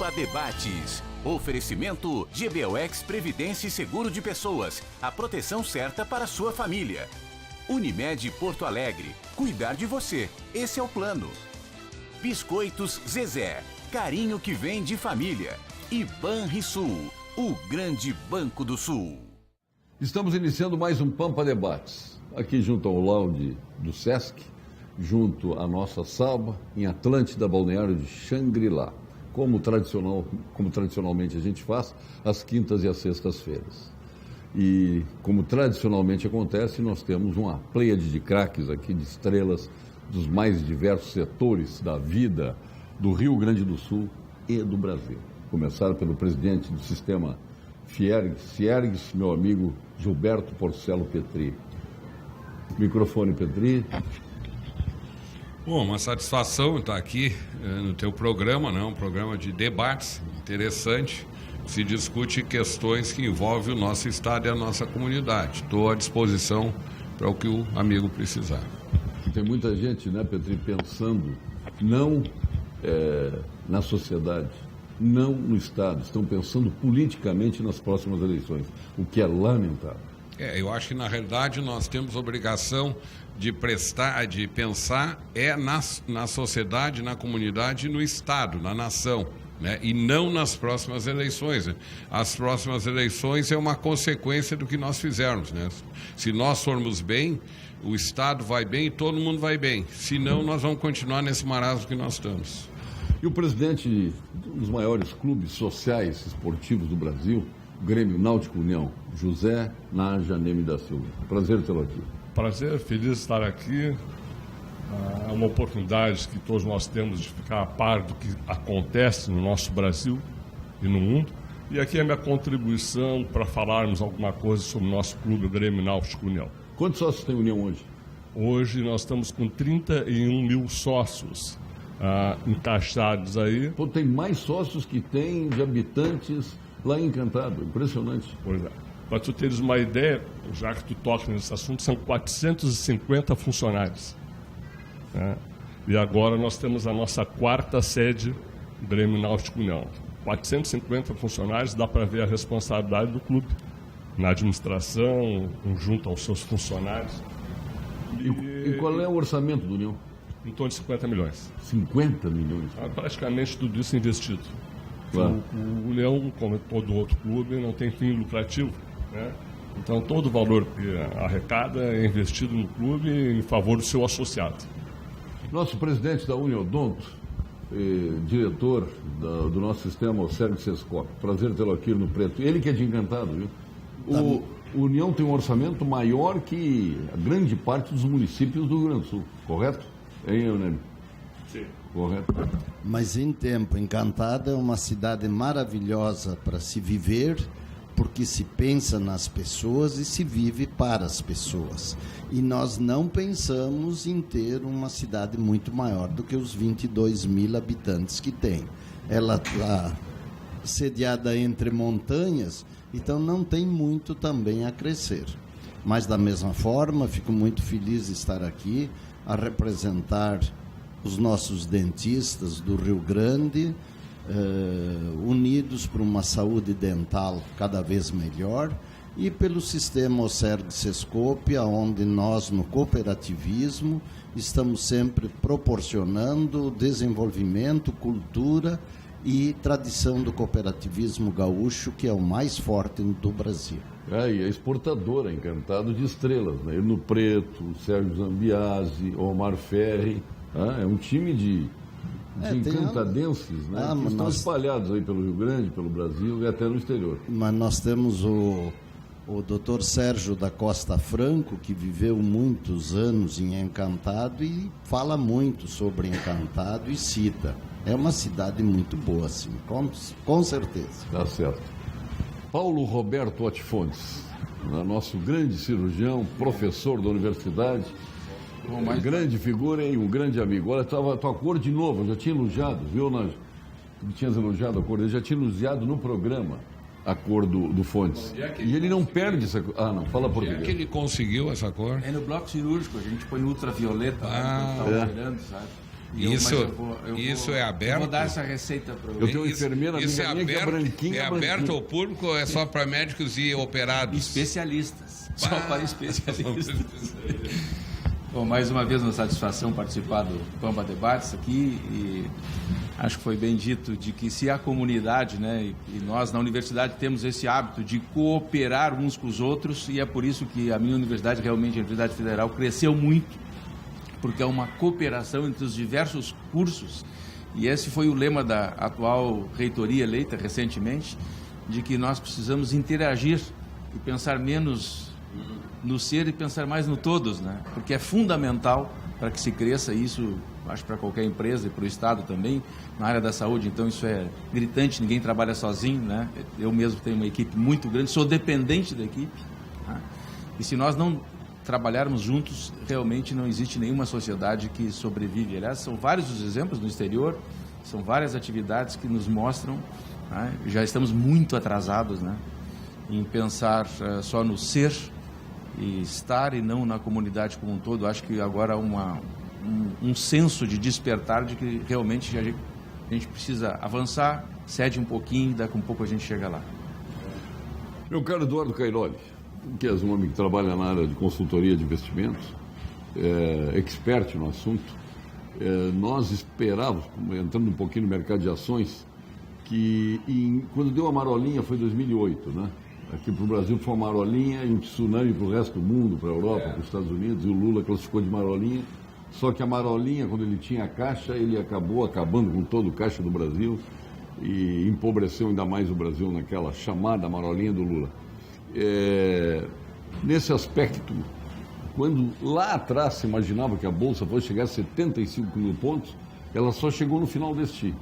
Pampa Debates. Oferecimento GBOX Previdência e Seguro de Pessoas. A proteção certa para a sua família. Unimed Porto Alegre. Cuidar de você. Esse é o plano. Biscoitos Zezé. Carinho que vem de família. E Banrisul. O grande Banco do Sul. Estamos iniciando mais um Pampa Debates. Aqui junto ao lounge do Sesc, junto à nossa sala, em Atlântida, Balneário de Xangri-Lá. Como tradicionalmente a gente faz, às quintas e às sextas-feiras. E como tradicionalmente acontece, nós temos uma pleiade de craques aqui, de estrelas dos mais diversos setores da vida do Rio Grande do Sul e do Brasil. Começar pelo presidente do sistema Fiergues, meu amigo Gilberto Porcelo Petri. Microfone, Petri. Bom, uma satisfação estar aqui no teu programa, né? Um programa de debates interessante, se discute questões que envolvem o nosso estado e a nossa comunidade. Estou à disposição para o que o amigo precisar. Tem muita gente, né, Petri, pensando não na sociedade, não no estado, estão pensando politicamente nas próximas eleições, o que é lamentável. Eu acho que na realidade nós temos obrigação de pensar na sociedade, na comunidade, no estado, na nação, né? E não nas próximas eleições, né? As próximas eleições é uma consequência do que nós fizermos, né? Se nós formos bem, o estado vai bem e todo mundo vai bem. Se não, nós vamos continuar nesse marasmo que nós estamos. E o presidente de um dos maiores clubes sociais esportivos do Brasil, Grêmio Náutico União, José Naja Neme da Silva. Prazer tê-lo aqui. Prazer, feliz de estar aqui. É uma oportunidade que todos nós temos de ficar a par do que acontece no nosso Brasil e no mundo. E aqui é a minha contribuição para falarmos alguma coisa sobre o nosso clube, o Grêmio Náutico União. Quantos sócios tem a União hoje? Hoje nós estamos com 31 mil sócios encaixados aí. Pô, tem mais sócios que tem de habitantes lá em Encantado, impressionante. Pois é. Para tu teres uma ideia, já que tu toca nesse assunto, são 450 funcionários. Né? E agora nós temos a nossa quarta sede, Grêmio Náutico União. 450 funcionários, dá para ver a responsabilidade do clube na administração, junto aos seus funcionários. E qual é o orçamento do União? Em torno de 50 milhões. 50 milhões? Praticamente tudo isso investido. Claro. O União, como todo outro clube, não tem fim lucrativo, né? Então todo o valor que arrecada é investido no clube em favor do seu associado. Nosso presidente da Uniodonto, diretor do nosso sistema, o Sérgio Sescop. Prazer tê-lo aqui no Preto. Ele que é de Encantado, viu? O União tem um orçamento maior que a grande parte dos municípios do Rio Grande do Sul, correto? Hein, Eunêmio? Sim. Correto. Mas em tempo, Encantado é uma cidade maravilhosa para se viver, porque se pensa nas pessoas e se vive para as pessoas. E nós não pensamos em ter uma cidade muito maior do que os 22 mil habitantes que tem. Ela está sediada entre montanhas, então não tem muito também a crescer. Mas da mesma forma, fico muito feliz de estar aqui a representar os nossos dentistas do Rio Grande, unidos por uma saúde dental cada vez melhor, e pelo sistema Oserg-Sescope, onde nós, no cooperativismo, estamos sempre proporcionando desenvolvimento, cultura e tradição do cooperativismo gaúcho, que é o mais forte do Brasil. E a exportadora, Encantado, de estrelas, né? Ele no Preto, Sérgio Zambiasi, Omar Ferri. É um time de encantadenses, né? Que estão espalhados aí pelo Rio Grande, pelo Brasil e até no exterior. Mas nós temos o Dr. Sérgio da Costa Franco, que viveu muitos anos em Encantado e fala muito sobre Encantado e cita. É uma cidade muito boa, sim, com certeza. Tá certo. Paulo Roberto Otfontes, nosso grande cirurgião, professor da universidade, uma grande figura e um grande amigo. Olha, tua cor de novo, eu já tinha elogiado, viu? Tinhas elogiado a cor, ele já tinha elogiado no programa a cor do Fontes. E ele não perde essa cor. Não, fala português. É que ele conseguiu essa cor? É no bloco cirúrgico, a gente põe ultravioleta, operando, sabe? Isso é aberto? Eu vou dar essa receita para eu tenho uma enfermeira isso é aberto, que é branquinha. É aberto ao público ou é só para médicos e operados? Especialistas. Só para especialistas. Bom, mais uma vez uma satisfação participar do Pampa Debates aqui, e acho que foi bem dito de que se a comunidade, né, e nós na universidade temos esse hábito de cooperar uns com os outros, e é por isso que a minha universidade, realmente a Universidade Federal, cresceu muito, porque é uma cooperação entre os diversos cursos, e esse foi o lema da atual reitoria eleita recentemente, de que nós precisamos interagir e pensar menos no ser e pensar mais no todos, né? Porque é fundamental para que se cresça, isso acho para qualquer empresa e para o Estado também, na área da saúde, então isso é gritante, ninguém trabalha sozinho, né? Eu mesmo tenho uma equipe muito grande, sou dependente da equipe, né? E se nós não trabalharmos juntos, realmente não existe nenhuma sociedade que sobrevive. Aliás, são vários os exemplos no exterior, são várias atividades que nos mostram, né? Já estamos muito atrasados, né, em pensar só no ser e estar, e não na comunidade como um todo. Acho que agora há um senso de despertar de que realmente a gente precisa avançar, cede um pouquinho, daqui a um pouco a gente chega lá. Meu caro Eduardo Cairoli, que é um homem que trabalha na área de consultoria de investimentos, expert no assunto, nós esperávamos, entrando um pouquinho no mercado de ações, que quando deu a marolinha foi 2008, né? Aqui para o Brasil foi uma marolinha e um tsunami para o resto do mundo, para a Europa, para os Estados Unidos, e o Lula classificou de marolinha. Só que a marolinha, quando ele tinha a caixa, ele acabou acabando com todo o caixa do Brasil e empobreceu ainda mais o Brasil naquela chamada marolinha do Lula. Nesse aspecto, quando lá atrás se imaginava que a Bolsa fosse chegar a 75 mil pontos, ela só chegou no final deste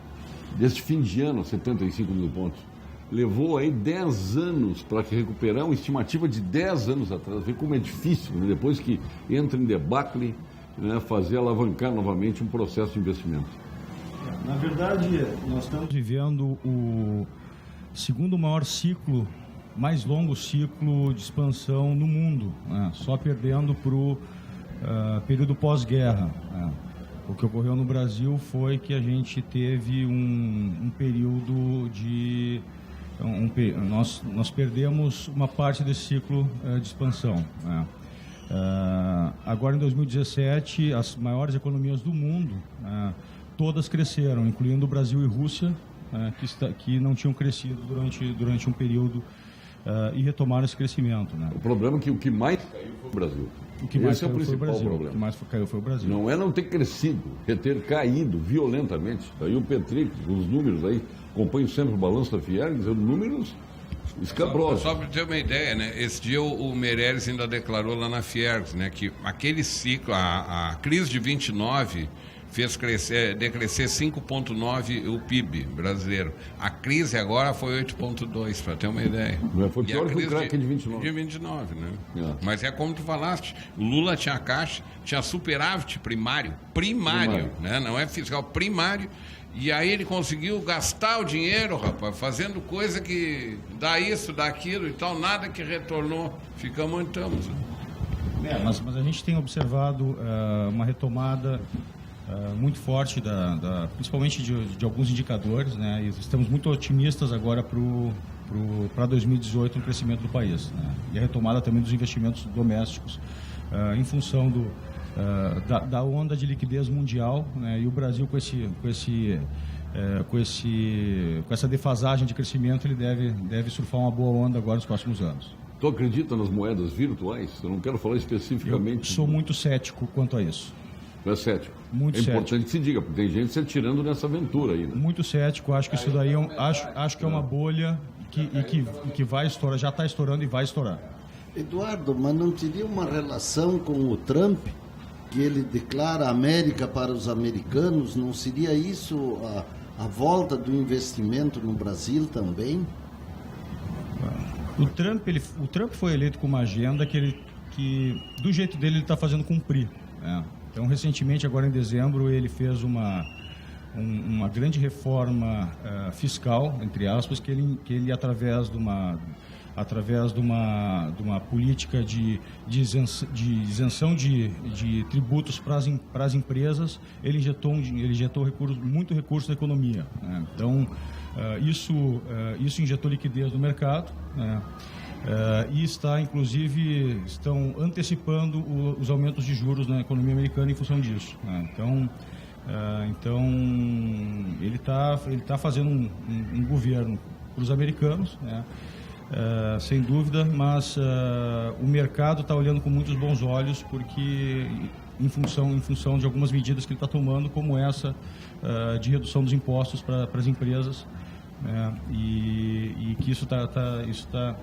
fim de ano a 75 mil pontos. Levou aí 10 anos para recuperar, uma estimativa de 10 anos atrás. Vê como é difícil, né? Depois que entra em debacle, né, fazer alavancar novamente um processo de investimento. Na verdade, nós estamos vivendo o segundo maior ciclo, mais longo ciclo de expansão no mundo, né? Só perdendo para o período pós-guerra, né? O que ocorreu no Brasil foi que a gente teve um período de... Nós perdemos uma parte desse ciclo de expansão, né? Agora, em 2017, as maiores economias do mundo, todas cresceram, incluindo o Brasil e Rússia, que não tinham crescido durante um período, e retomaram esse crescimento, né? O problema é que o que mais caiu foi o Brasil. O que mais Esse é o principal problema. O que mais caiu foi o Brasil. Não é não ter crescido, é ter caído violentamente. Aí o Petri, os números aí, acompanho sempre o balanço da Fiergs, números escabrosos. Só para ter uma ideia, né? Esse dia o Meirelles ainda declarou lá na Fiergs, né, que aquele ciclo, a crise de 29 fez decrescer 5,9 o PIB brasileiro. A crise agora foi 8,2, para ter uma ideia. Foi pior que o crack de 29. De 29, né? Mas é como tu falaste, o Lula tinha caixa, tinha superávit primário, né? Não é fiscal, primário. E aí ele conseguiu gastar o dinheiro, rapaz, fazendo coisa que dá isso, dá aquilo e tal, nada que retornou. Ficamos onde estamos. Mas a gente tem observado uma retomada muito forte, principalmente de alguns indicadores, né? E estamos muito otimistas agora para 2018 no crescimento do país, né? E a retomada também dos investimentos domésticos, em função da onda de liquidez mundial, né? E o Brasil com essa defasagem de crescimento, ele deve surfar uma boa onda agora nos próximos anos. Tu acredita nas moedas virtuais? Eu não quero falar especificamente. Eu sou muito cético quanto a isso. Tu é cético? Muito cético. É importante que se diga, porque tem gente se atirando nessa aventura aí, né? Muito cético, acho que isso daí acho que é uma bolha que vai estourar, já está estourando e vai estourar. Eduardo, mas não teria uma relação com o Trump, que ele declara a América para os americanos? Não seria isso a volta do investimento no Brasil também? O Trump foi eleito com uma agenda que do jeito dele, ele está fazendo cumprir, né? Então, recentemente, agora em dezembro, ele fez uma grande reforma fiscal, entre aspas, que ele através através de uma política de isenção de tributos para as empresas, ele injetou muito recurso na economia, né? Então, isso injetou liquidez no mercado, né? E estão antecipando os aumentos de juros na economia americana em função disso, né? Então ele está fazendo um governo para os americanos, né? Sem dúvida, mas o mercado está olhando com muitos bons olhos, porque em função de algumas medidas que ele está tomando, como essa de redução dos impostos para as empresas, né? E que isso está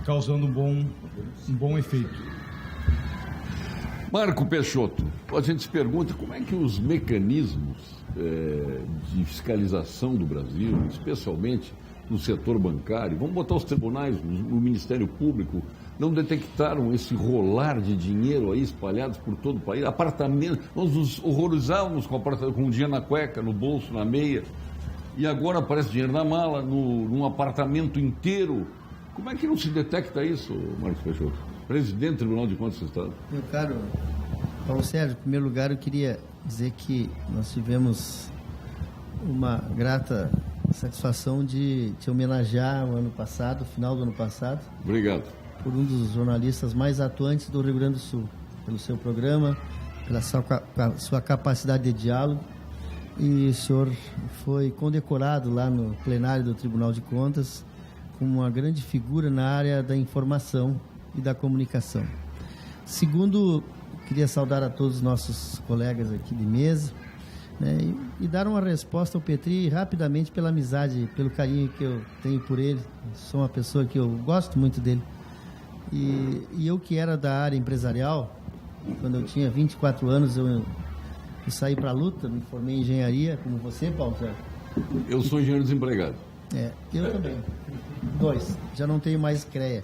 causando um bom efeito. Marco Peixoto, a gente se pergunta como é que os mecanismos de fiscalização do Brasil, especialmente no setor bancário, vamos botar os tribunais, o Ministério Público, não detectaram esse rolar de dinheiro aí espalhados por todo o país, apartamentos, nós nos horrorizávamos com dinheiro na cueca, no bolso, na meia, e agora aparece dinheiro na mala, num apartamento inteiro. Como é que não se detecta isso, Marcos Peixoto, presidente do Tribunal de Contas do Estado? Meu caro Paulo Sérgio, em primeiro lugar eu queria dizer que nós tivemos uma grata satisfação de te homenagear o ano passado, final do ano passado. Obrigado. Por um dos jornalistas mais atuantes do Rio Grande do Sul, pelo seu programa, pela sua capacidade de diálogo. E o senhor foi condecorado lá no plenário do Tribunal de Contas como uma grande figura na área da informação e da comunicação. Segundo, queria saudar a todos os nossos colegas aqui de mesa, né, e dar uma resposta ao Petri rapidamente pela amizade, pelo carinho que eu tenho por ele. Sou uma pessoa que eu gosto muito dele. E eu que era da área empresarial, quando eu tinha 24 anos, eu saí para a luta, me formei em engenharia, como você, Paulo Sérgio. Eu sou engenheiro desempregado. Eu também. 2, já não tenho mais CREA.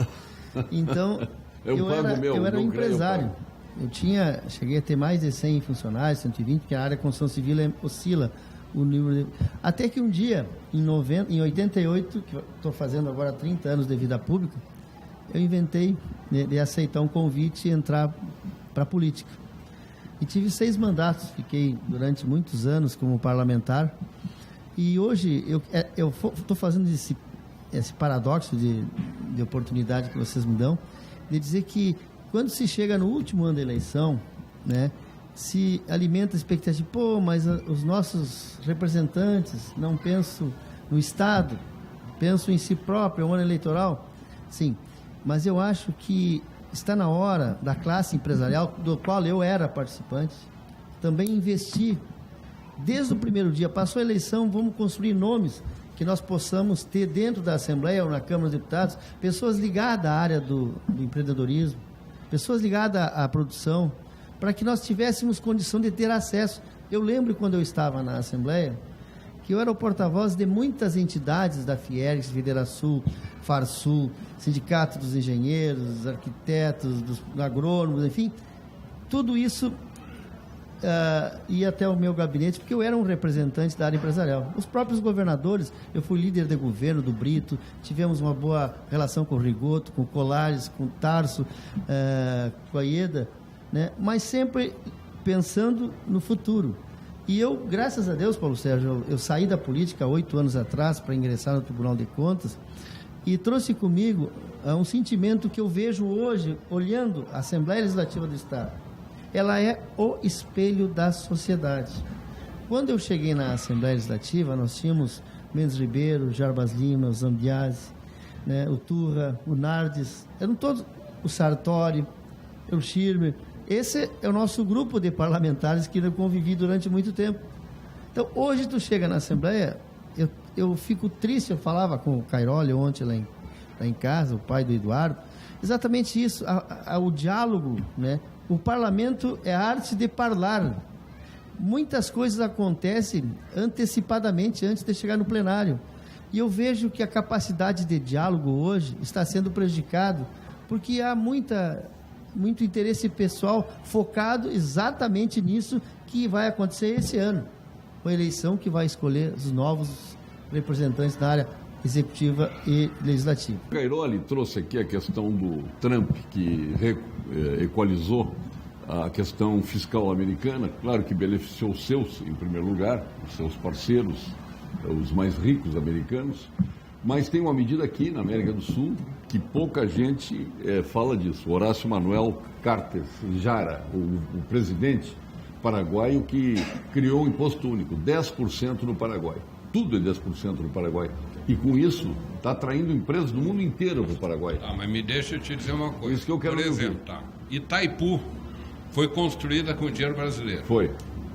Então, eu era empresário. Cheguei a ter mais de 100 funcionários, 120, porque a área de construção civil oscila o número. Até que um dia, em 88, que estou fazendo agora 30 anos de vida pública, eu inventei de aceitar um convite e entrar para a política. E tive 6 mandatos, fiquei durante muitos anos como parlamentar. E hoje eu estou fazendo esse paradoxo de oportunidade que vocês me dão, de dizer que quando se chega no último ano da eleição, né, se alimenta a expectativa, mas os nossos representantes não pensam no Estado, pensam em si próprio, é um ano eleitoral. Sim, mas eu acho que está na hora da classe empresarial, do qual eu era participante, também investir. Desde o primeiro dia, passou a eleição, vamos construir nomes que nós possamos ter dentro da Assembleia ou na Câmara dos Deputados, pessoas ligadas à área do empreendedorismo, pessoas ligadas à produção, para que nós tivéssemos condição de ter acesso. Eu lembro quando eu estava na Assembleia, que eu era o porta-voz de muitas entidades da Fiergs, Federação, Farsul, Sindicato dos Engenheiros, Arquitetos, dos Agrônomos, enfim, tudo isso ia até o meu gabinete, porque eu era um representante da área empresarial. Os próprios governadores, eu fui líder de governo do Brito, tivemos uma boa relação com o Rigoto, com o Colares, com o Tarso, com a Ieda, né? Mas sempre pensando no futuro. E eu, graças a Deus, Paulo Sérgio, eu saí da política há 8 anos atrás para ingressar no Tribunal de Contas e trouxe comigo um sentimento que eu vejo hoje, olhando a Assembleia Legislativa do Estado. Ela é o espelho da sociedade. Quando eu cheguei na Assembleia Legislativa, nós tínhamos Mendes Ribeiro, Jarbas Lima, o Zambiase, né, o Turra, o Nardes, eram todos, o Sartori, o Schirmer. Esse é o nosso grupo de parlamentares que eu convivi durante muito tempo. Então, hoje tu chega na Assembleia, eu fico triste, eu falava com o Cairoli ontem lá em casa, o pai do Eduardo, exatamente isso, o diálogo, né? O parlamento é a arte de falar. Muitas coisas acontecem antecipadamente, antes de chegar no plenário. E eu vejo que a capacidade de diálogo hoje está sendo prejudicado, porque há muito interesse pessoal focado exatamente nisso que vai acontecer esse ano, com a eleição que vai escolher os novos representantes da área executiva e legislativa. Cairoli trouxe aqui a questão do Trump, que equalizou a questão fiscal americana, claro que beneficiou os seus, em primeiro lugar, os seus parceiros, os mais ricos americanos, mas tem uma medida aqui na América do Sul que pouca gente fala disso. Horácio Manuel Cartes Jara, o presidente paraguaio que criou o imposto único, 10% no Paraguai. Tudo é 10% no Paraguai. E com isso, está atraindo empresas do mundo inteiro para o Paraguai. Tá, mas me deixa eu te dizer uma coisa. Isso que eu quero Por exemplo, Itaipu foi construída com dinheiro brasileiro. Foi.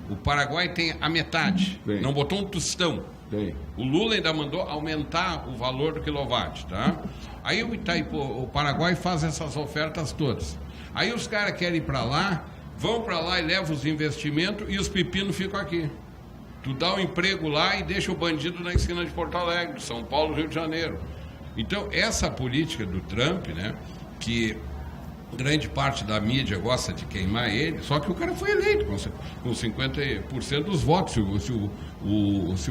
O Paraguai tem a metade. Tem. Não botou um tostão. Tem. O Lula ainda mandou aumentar o valor do quilowatt, tá? Aí o Paraguai faz essas ofertas todas. Aí os caras querem ir para lá, vão para lá e levam os investimentos e os pepinos ficam aqui. Tu dá um emprego lá e deixa o bandido na esquina de Porto Alegre, São Paulo, Rio de Janeiro. Então, essa política do Trump, né, que grande parte da mídia gosta de queimar ele, só que o cara foi eleito com 50% dos votos. Se o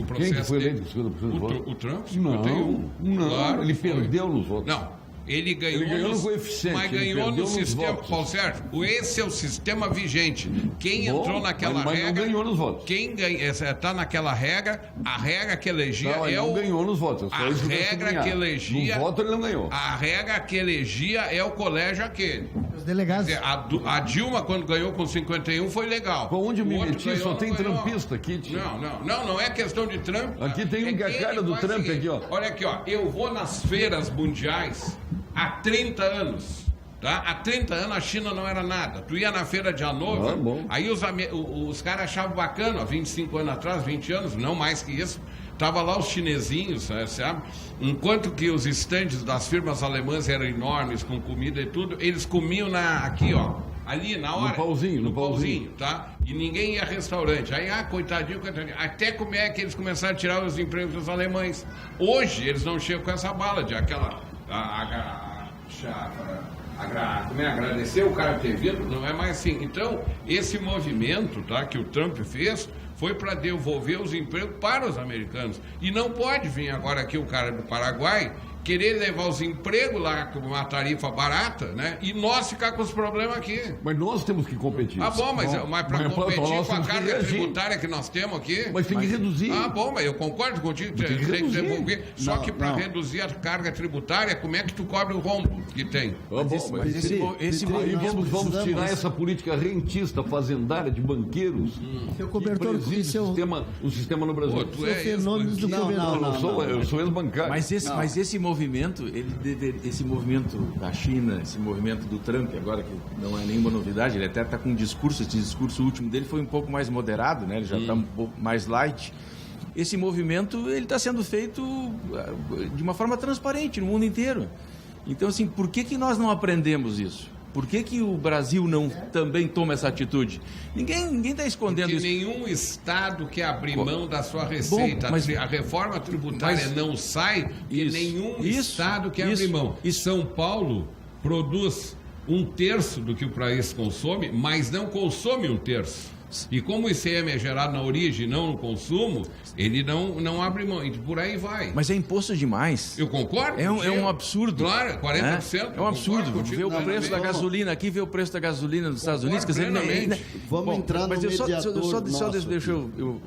processo... Quem que foi eleito com 50% dos votos? O Trump, 51%. Não, claro, ele perdeu nos votos. Não. Ele ganhou no coeficiente, mas ganhou no sistema. Paulo Sérgio, esse é o sistema vigente. Quem entrou naquela regra. Mas não ganhou nos votos. Quem está naquela regra, a regra que elegia não ganhou nos votos. A regra que elegia. No voto ele não ganhou. A regra que elegia é o colégio aquele. Os delegados. Quer dizer, a Dilma, quando ganhou com 51, foi legal. Com onde me meti, só tem trumpista aqui, tio. Não é questão de Trump. Aqui tem um que a cara do Trump aqui, ó. Olha aqui, ó. Eu vou nas feiras mundiais há 30 anos, tá? Há 30 anos a China não era nada. Tu ia na feira de Hannover, aí os caras achavam bacana, há 25 anos atrás, 20 anos, não mais que isso, tava lá os chinesinhos, sabe? Enquanto que os estandes das firmas alemãs eram enormes, com comida e tudo, eles comiam aqui, ó. Ali, na hora. No pauzinho, tá? E ninguém ia a restaurante. Aí, coitadinho. Até como é que eles começaram a tirar os empregos dos alemães. Hoje, eles não chegam com essa bala de aquela... agradecer o cara ter vindo, não é mais assim. Então, esse movimento, tá, que o Trump fez foi para devolver os empregos para os americanos. E não pode vir agora aqui o cara do Paraguai querer levar os empregos lá com uma tarifa barata, né? E nós ficar com os problemas aqui. Mas nós temos que competir. Bom, mas para competir com a carga tributária que nós temos aqui... Mas tem que reduzir. Bom, mas eu concordo contigo, tem que devolver. Só que para reduzir a carga tributária, como é que tu cobre o rombo que tem? Vamos tirar essa política rentista, fazendária, de banqueiros, seu cobertor, que preside o sistema no Brasil. Tu é fenômenos do governo. Eu sou ex-bancário. Mas esse movimento, esse movimento da China, esse movimento do Trump, agora que não é nenhuma novidade, ele até está com um discurso, esse discurso último dele foi um pouco mais moderado, né? Ele já está um pouco mais light. Esse movimento, ele está sendo feito de uma forma transparente no mundo inteiro. Então, assim, por que nós não aprendemos isso? Por que o Brasil não também toma essa atitude? Ninguém está escondendo isso. Nenhum Estado quer abrir mão da sua receita. Mas a reforma tributária não sai e nenhum Estado quer abrir mão. E São Paulo produz 1/3 do que o país consome, mas não consome 1/3. E como o ICM é gerado na origem, não no consumo, ele não abre mão. E por aí vai. Mas é imposto demais. Eu concordo. É um absurdo. Claro, 40%. É um absurdo. Ver o preço da gasolina aqui, ver o preço da gasolina nos Estados Unidos. Quer dizer, vamos entrar no mediador. Deixa eu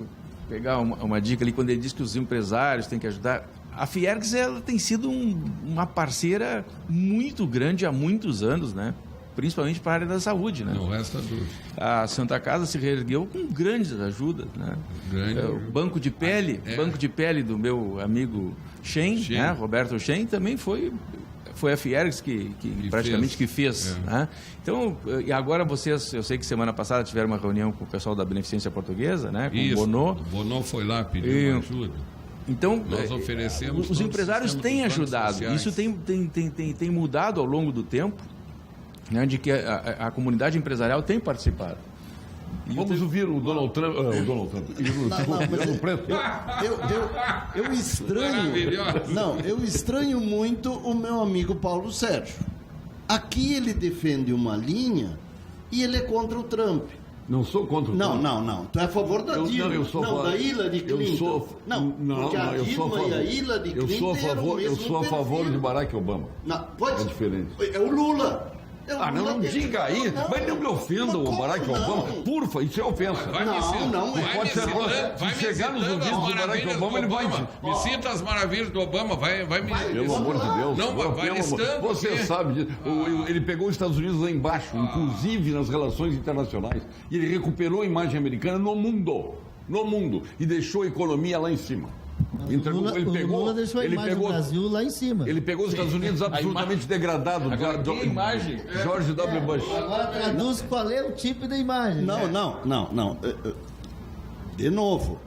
pegar uma dica ali, quando ele diz que os empresários têm que ajudar. A Fiergs, ela tem sido uma parceira muito grande há muitos anos, né? Principalmente para a área da saúde, né? Não resta dúvida. A Santa Casa se reergueu com grandes ajudas, né? O banco de pele do meu amigo Shen, né? Roberto Shen, também foi a Fiergs que praticamente fez. Né? Então, e agora vocês, eu sei que semana passada tiveram uma reunião com o pessoal da Beneficência Portuguesa, né? Com o Bono. O Bono foi lá pedir ajuda. Então, nós oferecemos os empresários têm ajudado. Sociais. Isso tem mudado ao longo do tempo, né, de que a comunidade empresarial tem participado. Vamos ouvir o Donald Trump. Eu estranho. Eu estranho muito o meu amigo Paulo Sérgio. Aqui ele defende uma linha e ele é contra o Trump. Não sou contra o Trump. Não. Tu é a favor da Dilma. Eu sou a favor. Da Hillary Clinton. Porque a Dilma e a Hillary Clinton eu sou a favor de Barack Obama. Pode. É diferente. É o Lula. Não diga aí. Mas não me ofenda o Barack Obama. Porfa, isso é ofensa. Não. Pode ser. Se chegar nos ouvidos do Barack Obama, ele vai... Me cita as maravilhas do Obama, vai me... Pelo amor de Deus. Não, vai listando. Você sabe disso. Ele pegou os Estados Unidos lá embaixo, inclusive nas relações internacionais. E ele recuperou a imagem americana no mundo. E deixou a economia lá em cima. O Lula deixou a imagem do Brasil lá em cima. Ele pegou os Estados Unidos absolutamente degradado. Agora, que imagem? George W. Bush. Agora traduz qual é o tipo da imagem. Não. De novo.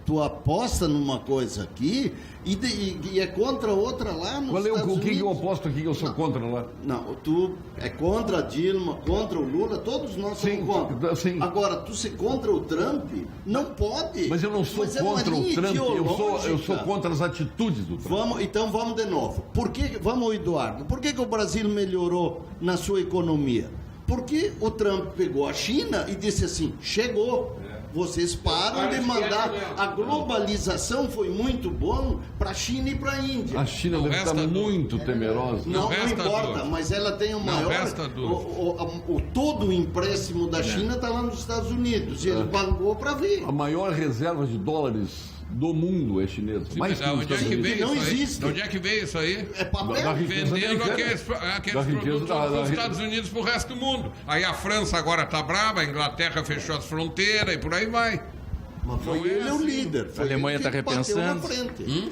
Tu aposta numa coisa aqui e é contra outra lá nos Estados Unidos. O que eu aposto aqui que eu sou contra lá? Não, tu é contra a Dilma, contra o Lula, todos nós somos contra. Sim. Agora, tu ser contra o Trump, não pode. Mas eu não sou contra o Trump, eu sou contra as atitudes do Trump. Então vamos de novo. Vamos, Eduardo, por que o Brasil melhorou na sua economia? Porque o Trump pegou a China e disse assim, chegou. Vocês param de mandar. A globalização foi muito bom para a China e para a Índia. A China deve estar muito temerosa. Não importa, mas ela tem o maior. Todo o empréstimo da China está lá nos Estados Unidos. E ele pagou para ver. A maior reserva de dólares do mundo é chinesa. Mas onde é que veio não isso existe. Aí? Onde é que veio isso aí? É papel. Vendendo aqueles produtos dos Estados Unidos para o resto do mundo. Aí a França agora está brava, a Inglaterra fechou as fronteiras e por aí vai. Mas ele é o líder. A Alemanha está repensando.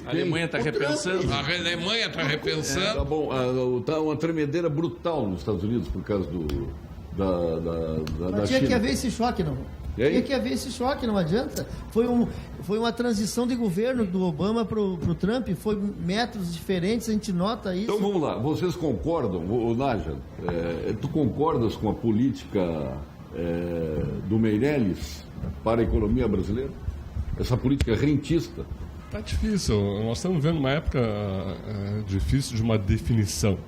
A Alemanha está repensando. A Alemanha está repensando. Tá bom, tá uma tremedeira brutal nos Estados Unidos por causa da tinha China. que haver esse choque, não? Tinha que haver esse choque, não adianta. Foi uma transição de governo do Obama para o Trump, foi métodos diferentes, a gente nota isso. Então vamos lá, vocês concordam, Nádia, tu concordas com a política do Meirelles para a economia brasileira? Essa política rentista? Está difícil, nós estamos vendo uma época difícil de uma definição.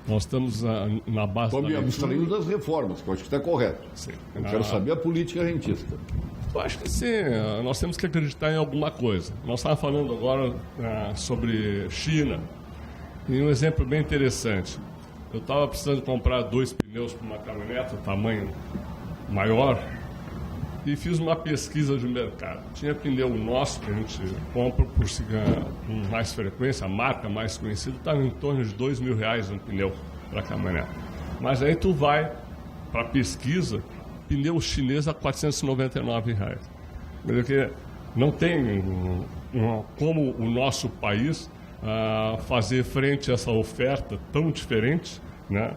Nós estamos na base da... Estou me abstraindo das reformas, que eu acho que está correto. Sim. Eu quero saber a política rentista. Eu acho que sim, nós temos que acreditar em alguma coisa. Nós estávamos falando agora sobre China, e um exemplo bem interessante. Eu estava precisando comprar 2 pneus para uma caminhonete, tamanho maior, e fiz uma pesquisa de mercado. Tinha pneu nosso, que a gente compra com mais frequência, a marca mais conhecida, estava em torno de R$2.000 um pneu para caminhonete. Mas aí tu vai para pesquisa, pneu chinês a R$499. Porque não tem como o nosso país fazer frente a essa oferta tão diferente, né?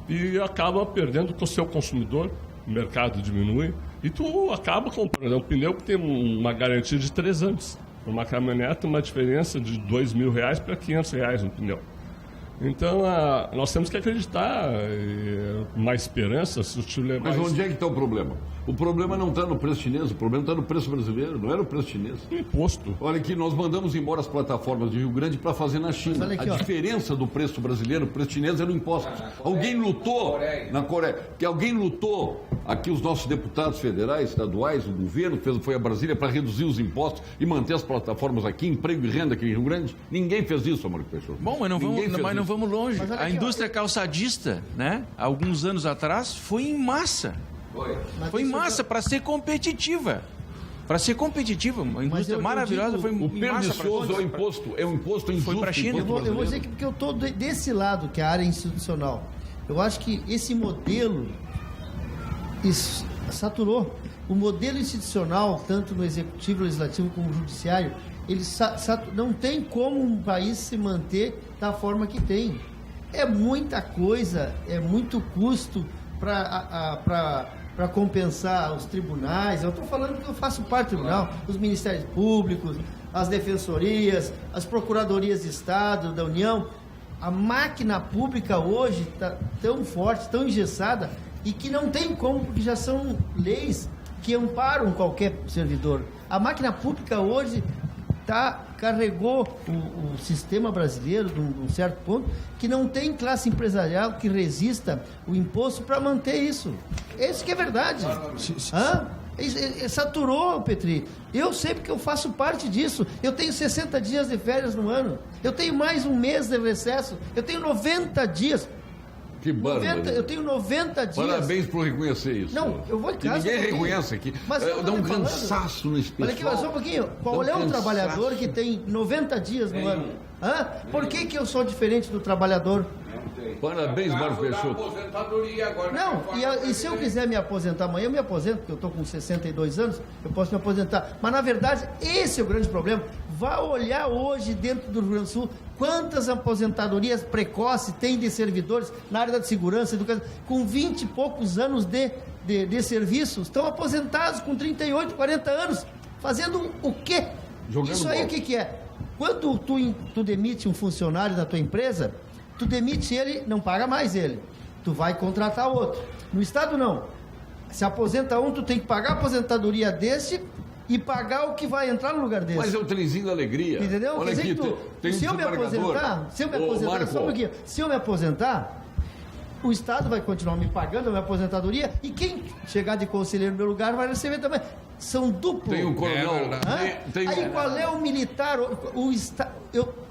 E acaba perdendo com o seu consumidor, o mercado diminui, e tu acaba comprando. É um pneu que tem uma garantia de 3 anos. Uma caminhonete, uma diferença de R$2.000 para R$500 um pneu. Então, nós temos que acreditar, uma esperança, se te levar... Mas onde é que está o problema? O problema não está no preço chinês, o problema está no preço brasileiro, não é no preço chinês. Imposto. Olha aqui, nós mandamos embora as plataformas de Rio Grande para fazer na China. Aqui, a diferença do preço brasileiro, o preço chinês é no imposto. Alguém lutou na Coreia, que alguém lutou, aqui os nossos deputados federais, estaduais, o governo foi a Brasília para reduzir os impostos e manter as plataformas aqui, emprego e renda aqui em Rio Grande. Ninguém fez isso, Amor Peixoto. Bom, mas não vamos longe. A indústria calçadista, né, há alguns anos atrás, foi em massa. Foi em massa para ser competitiva. Para ser competitiva, uma indústria maravilhosa foi em massa. É um imposto injusto. Foi para a China. Eu vou dizer que porque eu estou desse lado, que é a área institucional. Eu acho que esse modelo saturou. O modelo institucional, tanto no executivo, legislativo como no judiciário, ele não tem como um país se manter da forma que tem. É muita coisa, é muito custo para compensar os tribunais. Eu estou falando que eu faço parte do tribunal, os ministérios públicos, as defensorias, as procuradorias de Estado, da União. A máquina pública hoje está tão forte, tão engessada, e que não tem como, porque já são leis que amparam qualquer servidor. A máquina pública hoje carregou o sistema brasileiro de um certo ponto, que não tem classe empresarial que resista o imposto para manter isso. Isso que é verdade. Saturou, Petri. Eu sei porque eu faço parte disso. Eu tenho 60 dias de férias no ano. Eu tenho mais um mês de recesso. Eu tenho 90 dias. Que bárbaro. Eu tenho 90 dias. Parabéns por reconhecer isso. Não, eu vou em casa. Ninguém reconhece aqui. Mas dá um cansaço nesse pessoal. Olha aqui, só um pouquinho. Qual é o trabalhador que tem 90 dias no ano? Por que eu sou diferente do trabalhador? Parabéns, Marcos Peixoto. Não, e se eu quiser me aposentar amanhã, eu me aposento, porque eu estou com 62 anos, eu posso me aposentar. Mas, na verdade, esse é o grande problema. Vá olhar hoje dentro do Rio Grande do Sul quantas aposentadorias precoces tem de servidores na área da segurança, educação, com 20 e poucos anos de serviço, estão aposentados com 38, 40 anos, fazendo o quê? Jogando Isso aí bola. o que é? Quando tu demite um funcionário da tua empresa, tu demite ele, não paga mais ele. Tu vai contratar outro. No Estado, não. Se aposenta um, tu tem que pagar a aposentadoria desse e pagar o que vai entrar no lugar desse. Mas é o trenzinho da alegria. Entendeu? Olha Quer aqui, dizer que se eu me aposentar, se eu me aposentar, o Estado vai continuar me pagando a minha aposentadoria e quem chegar de conselheiro no meu lugar vai receber também. São duplos. Tem um coronel. Aí qual é o militar?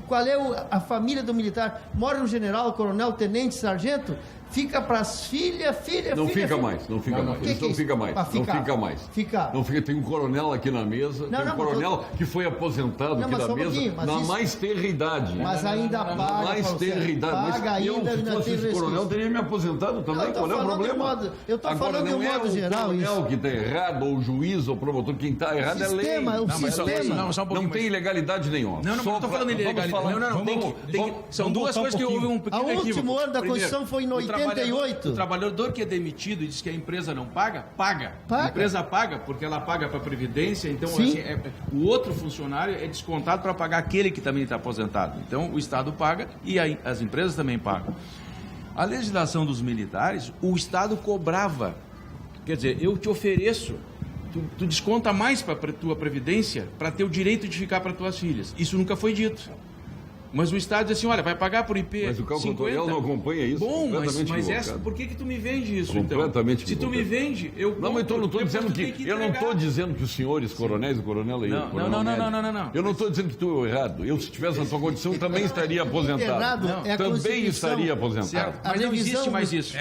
Qual é a família do militar? Mora um general, coronel, tenente, sargento? Fica para as filhas. Não fica mais. Não fica mais. Tem um coronel aqui na mesa. Tem um coronel que foi aposentado aqui na mesa na mais tenra idade. Mas ainda paga. Mais tenra idade. Mas eu, se fosse esse coronel, teria me aposentado também. Qual é o problema? Eu estou falando de um modo geral. Não é o coronel que está errado, ou o juiz, ou o promotor. Quem está errado é lei. Não tem ilegalidade nenhuma. Não estou falando de ilegalidade. São duas coisas que houve um pequeno equívoco. O último ano da Constituição foi em 88. O trabalhador que é demitido e diz que a empresa não paga, paga. A empresa paga, porque ela paga para a Previdência, então assim, o outro funcionário é descontado para pagar aquele que também está aposentado. Então o Estado paga e as empresas também pagam. A legislação dos militares, o Estado cobrava. Quer dizer, eu te ofereço, tu desconta mais para a tua Previdência para ter o direito de ficar para tuas filhas. Isso nunca foi dito. Mas o Estado diz assim, olha, vai pagar por IP 50. Mas o cálculo atuarial não acompanha isso. Bom, mas por que tu me vende isso, completamente então? Se tu me vende, eu... Não, mas eu não estou dizendo eu não estou dizendo que os senhores coronéis e coronel aí... Não. Eu não estou dizendo que tu é errado. Eu, se estivesse na tua condição, também estaria aposentado. Também estaria aposentado. Mas não existe mais isso.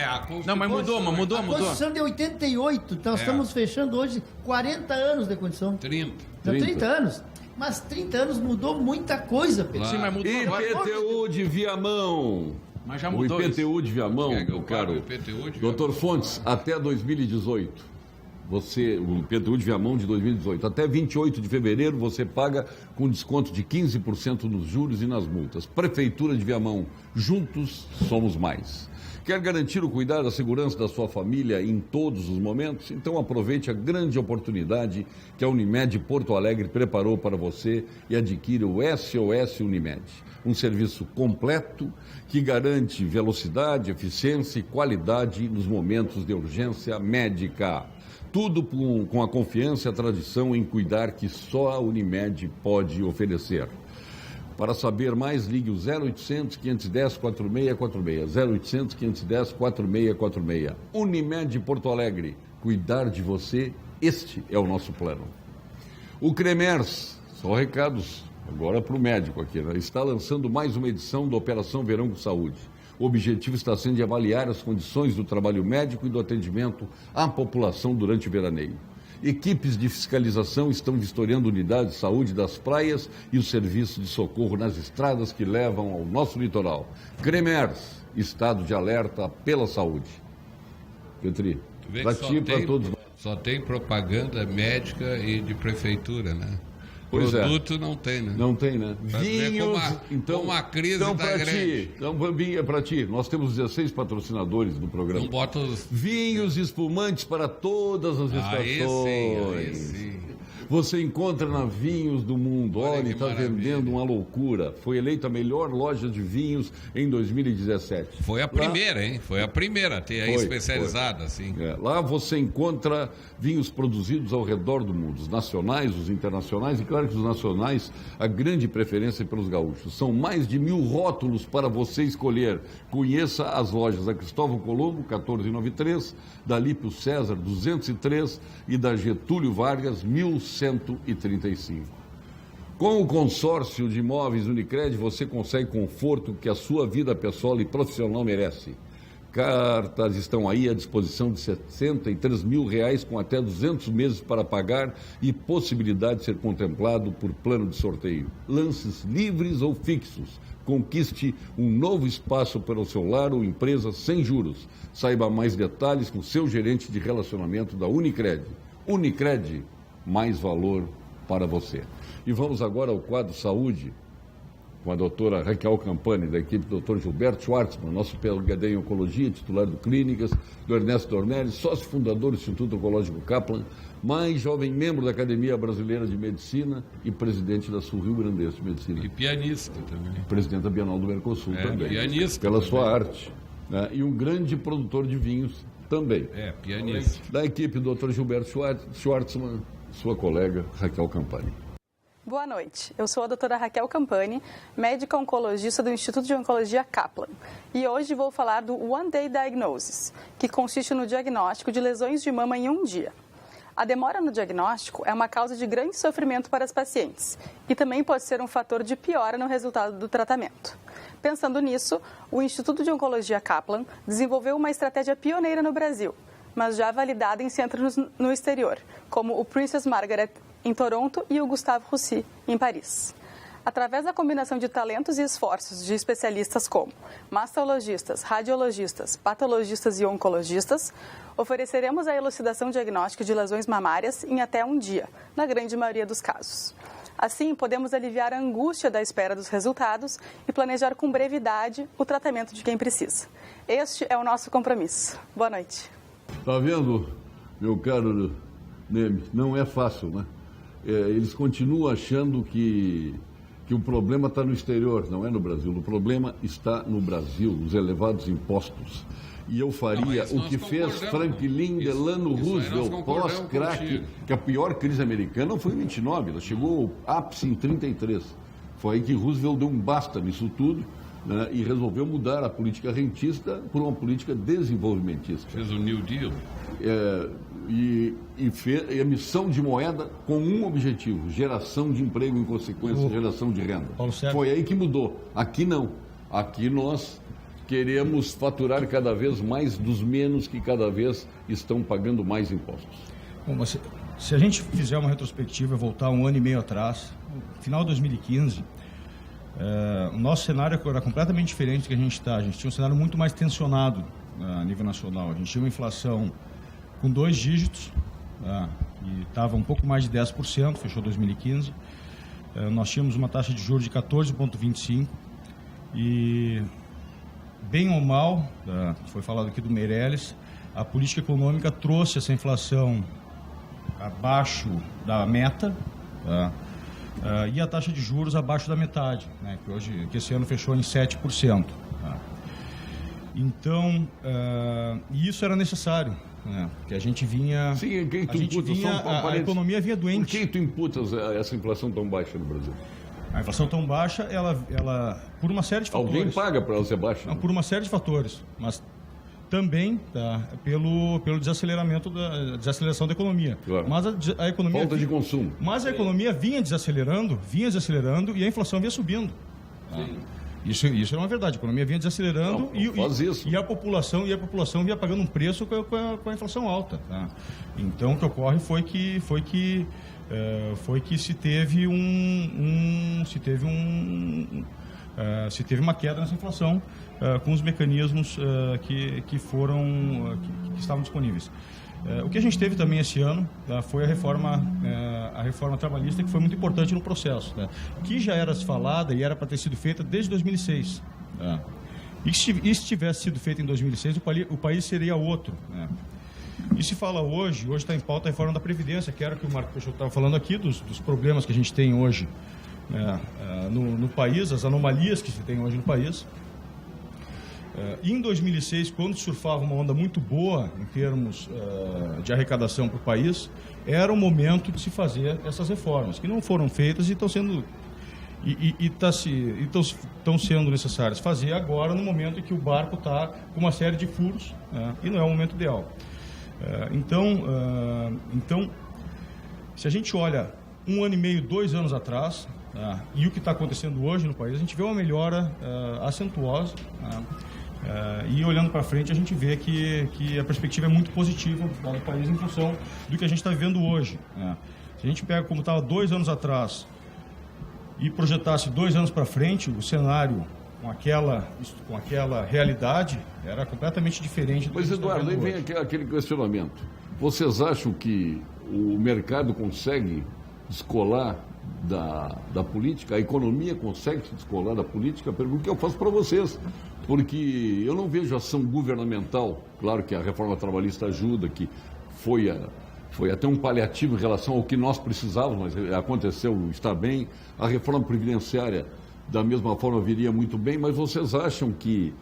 Não, mas mudou. A Constituição de 88. Nós estamos fechando hoje 40 anos de Constituição. 30 anos. Mas 30 anos mudou muita coisa, Pedro. Sim, mas mudou IPTU de Viamão. Mas já mudou. O IPTU de Viamão, caro Dr. Fontes, até 2018. O IPTU de Viamão de 2018. Até 28 de fevereiro você paga com desconto de 15% nos juros e nas multas. Prefeitura de Viamão, juntos somos mais. Quer garantir o cuidado da segurança da sua família em todos os momentos? Então aproveite a grande oportunidade que a Unimed Porto Alegre preparou para você e adquira o SOS Unimed. Um serviço completo que garante velocidade, eficiência e qualidade nos momentos de urgência médica. Tudo com a confiança e a tradição em cuidar que só a Unimed pode oferecer. Para saber mais, ligue o 0800 510 4646. 0800 510 4646. Unimed Porto Alegre. Cuidar de você, este é o nosso plano. O Cremers, só recados agora para o médico aqui, né? Está lançando mais uma edição da Operação Verão com Saúde. O objetivo está sendo de avaliar as condições do trabalho médico e do atendimento à população durante o veraneio. Equipes de fiscalização estão vistoriando unidades de saúde das praias e os serviços de socorro nas estradas que levam ao nosso litoral. Cremers, estado de alerta pela saúde. Petri, para ti e para todos. Só tem propaganda médica e de prefeitura, né? Pois produto não tem, né? Não tem, né? Vinhos, então uma crise da grande. Então, Bambinha, para ti. Nós temos 16 patrocinadores do programa. Não bota os... Vinhos espumantes para todas as estações. Aí sim. Você encontra na Vinhos do Mundo. Olha, está vendendo uma loucura. Foi eleita a melhor loja de vinhos em 2017. Foi a primeira, hein? Foi a primeira a ter aí especializada, assim. Lá você encontra vinhos produzidos ao redor do mundo. Os nacionais, os internacionais, e claro que os nacionais, a grande preferência pelos gaúchos. São mais de 1000 rótulos para você escolher. Conheça as lojas da Cristóvão Colombo, 1493, da Lípio César, 203 e da Getúlio Vargas, 1135. Com o consórcio de imóveis Unicred, você consegue conforto que a sua vida pessoal e profissional merece. Cartas estão aí à disposição de R$63 mil com até 200 meses para pagar e possibilidade de ser contemplado por plano de sorteio. Lances livres ou fixos. Conquiste um novo espaço para o seu lar ou empresa sem juros. Saiba mais detalhes com seu gerente de relacionamento da Unicred. Unicred, mais valor para você. E vamos agora ao quadro Saúde, com a doutora Raquel Campani, da equipe do Dr. Gilberto Schwartzman, nosso PhD em Oncologia, titular do Clínicas, do Ernesto Dornelles, sócio fundador do Instituto Oncológico Kaplan, mais jovem membro da Academia Brasileira de Medicina e presidente da Sul Rio Grandense de Medicina. E pianista também. Presidente da Bienal do Mercosul também. Pianista. Pela também. sua arte. Né? E um grande produtor de vinhos também. Pianista. Da equipe do Dr. Gilberto Schwartzman, sua colega Raquel Campani. Boa noite, eu sou a doutora Raquel Campani, médica oncologista do Instituto de Oncologia Kaplan, e hoje vou falar do One Day Diagnosis, que consiste no diagnóstico de lesões de mama em um dia. A demora no diagnóstico é uma causa de grande sofrimento para as pacientes e também pode ser um fator de piora no resultado do tratamento. Pensando nisso, o Instituto de Oncologia Kaplan desenvolveu uma estratégia pioneira no Brasil, mas já validada em centros no exterior, como o Princess Margaret em Toronto e o Gustave Roussy em Paris. Através da combinação de talentos e esforços de especialistas como mastologistas, radiologistas, patologistas e oncologistas, ofereceremos a elucidação diagnóstica de lesões mamárias em até um dia, na grande maioria dos casos. Assim, podemos aliviar a angústia da espera dos resultados e planejar com brevidade o tratamento de quem precisa. Este é o nosso compromisso. Boa noite. Está vendo, meu caro Neme? Não é fácil, né? Eles continuam achando que o problema está no exterior, não é no Brasil. O problema está no Brasil, nos elevados impostos. E eu faria o que fez Franklin Delano Roosevelt pós-crack, que a pior crise americana não foi em 29, ela chegou ao ápice em 33. Foi aí que Roosevelt deu um basta nisso tudo, né, e resolveu mudar a política rentista por uma política desenvolvimentista. Fez o New Deal. E fez emissão de moeda com um objetivo: geração de emprego, em consequência, geração de renda. Foi aí que mudou. Aqui não. Aqui nós queremos faturar cada vez mais dos menos que cada vez estão pagando mais impostos. Bom, se a gente fizer uma retrospectiva, voltar um ano e meio atrás, no final de 2015, o nosso cenário era completamente diferente do que a gente está. A gente tinha um cenário muito mais tensionado a nível nacional. A gente tinha uma inflação com 2 dígitos, e estava um pouco mais de 10%, fechou 2015. Nós tínhamos uma taxa de juros de 14,25%, e, bem ou mal, foi falado aqui do Meirelles, a política econômica trouxe essa inflação abaixo da meta, e a taxa de juros abaixo da metade, né, que esse ano fechou em 7%. Então, isso era necessário, né, porque a gente vinha... Sim, quem tu imputa, a economia vinha doente. Por que tu imputas essa inflação tão baixa no Brasil? A inflação tão baixa, ela por uma série de fatores. Alguém paga para ela ser baixa? Não, por uma série de fatores, mas também pelo desaceleramento desaceleração da economia. Claro. Mas a economia falta de consumo. Mas a economia vinha desacelerando e a inflação vinha subindo. Isso é uma verdade. A economia vinha desacelerando e a população vinha pagando um preço com a inflação alta. Tá? Então o que ocorre foi que se teve uma queda nessa inflação com os mecanismos que estavam disponíveis. O que a gente teve também esse ano foi a reforma trabalhista, que foi muito importante no processo, que já era falada e era para ter sido feita desde 2006. E se tivesse sido feita em 2006, o país seria outro. E se fala hoje está em pauta a reforma da Previdência, que era o que o Marco Peixoto estava falando aqui, dos problemas que a gente tem hoje no país, as anomalias que se tem hoje no país. E em 2006, quando surfava uma onda muito boa em termos de arrecadação para o país, era o momento de se fazer essas reformas, que não foram feitas e estão sendo sendo necessárias fazer agora, no momento em que o barco está com uma série de furos, e não é o momento ideal. Então, se a gente olha 1 ano e meio, 2 anos atrás, e o que está acontecendo hoje no país, a gente vê uma melhora acentuosa, e olhando para frente a gente vê que a perspectiva é muito positiva do país em função do que a gente está vivendo hoje. Se a gente pega como estava 2 anos atrás e projetasse 2 anos para frente, o cenário com aquela realidade era completamente diferente do Mas, Eduardo, aí vem aquele questionamento. Vocês acham que o mercado consegue descolar da política? A economia consegue se descolar da política? A pergunta que eu faço para vocês. Porque eu não vejo ação governamental. Claro que a reforma trabalhista ajuda, que foi até um paliativo em relação ao que nós precisávamos, mas aconteceu, está bem. A reforma previdenciária, da mesma forma, viria muito bem, mas vocês acham que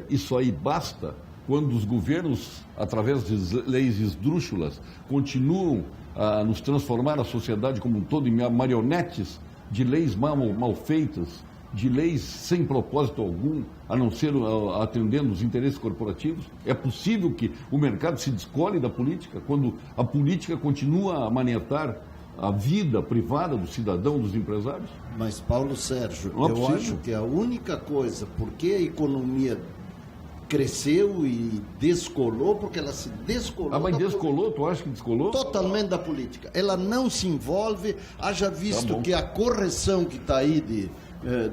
isso aí basta quando os governos, através de leis esdrúxulas, continuam a nos transformar a sociedade como um todo em marionetes de leis mal feitas, de leis sem propósito algum, a não ser atendendo os interesses corporativos? É possível que o mercado se descole da política quando a política continua a manietar a vida privada do cidadão, dos empresários? Mas, Paulo Sérgio, eu acho que a única coisa, porque a economia cresceu e descolou, porque ela se descolou. Mas descolou? Tu acha que descolou? Totalmente da política. Ela não se envolve, haja visto que a correção que está aí de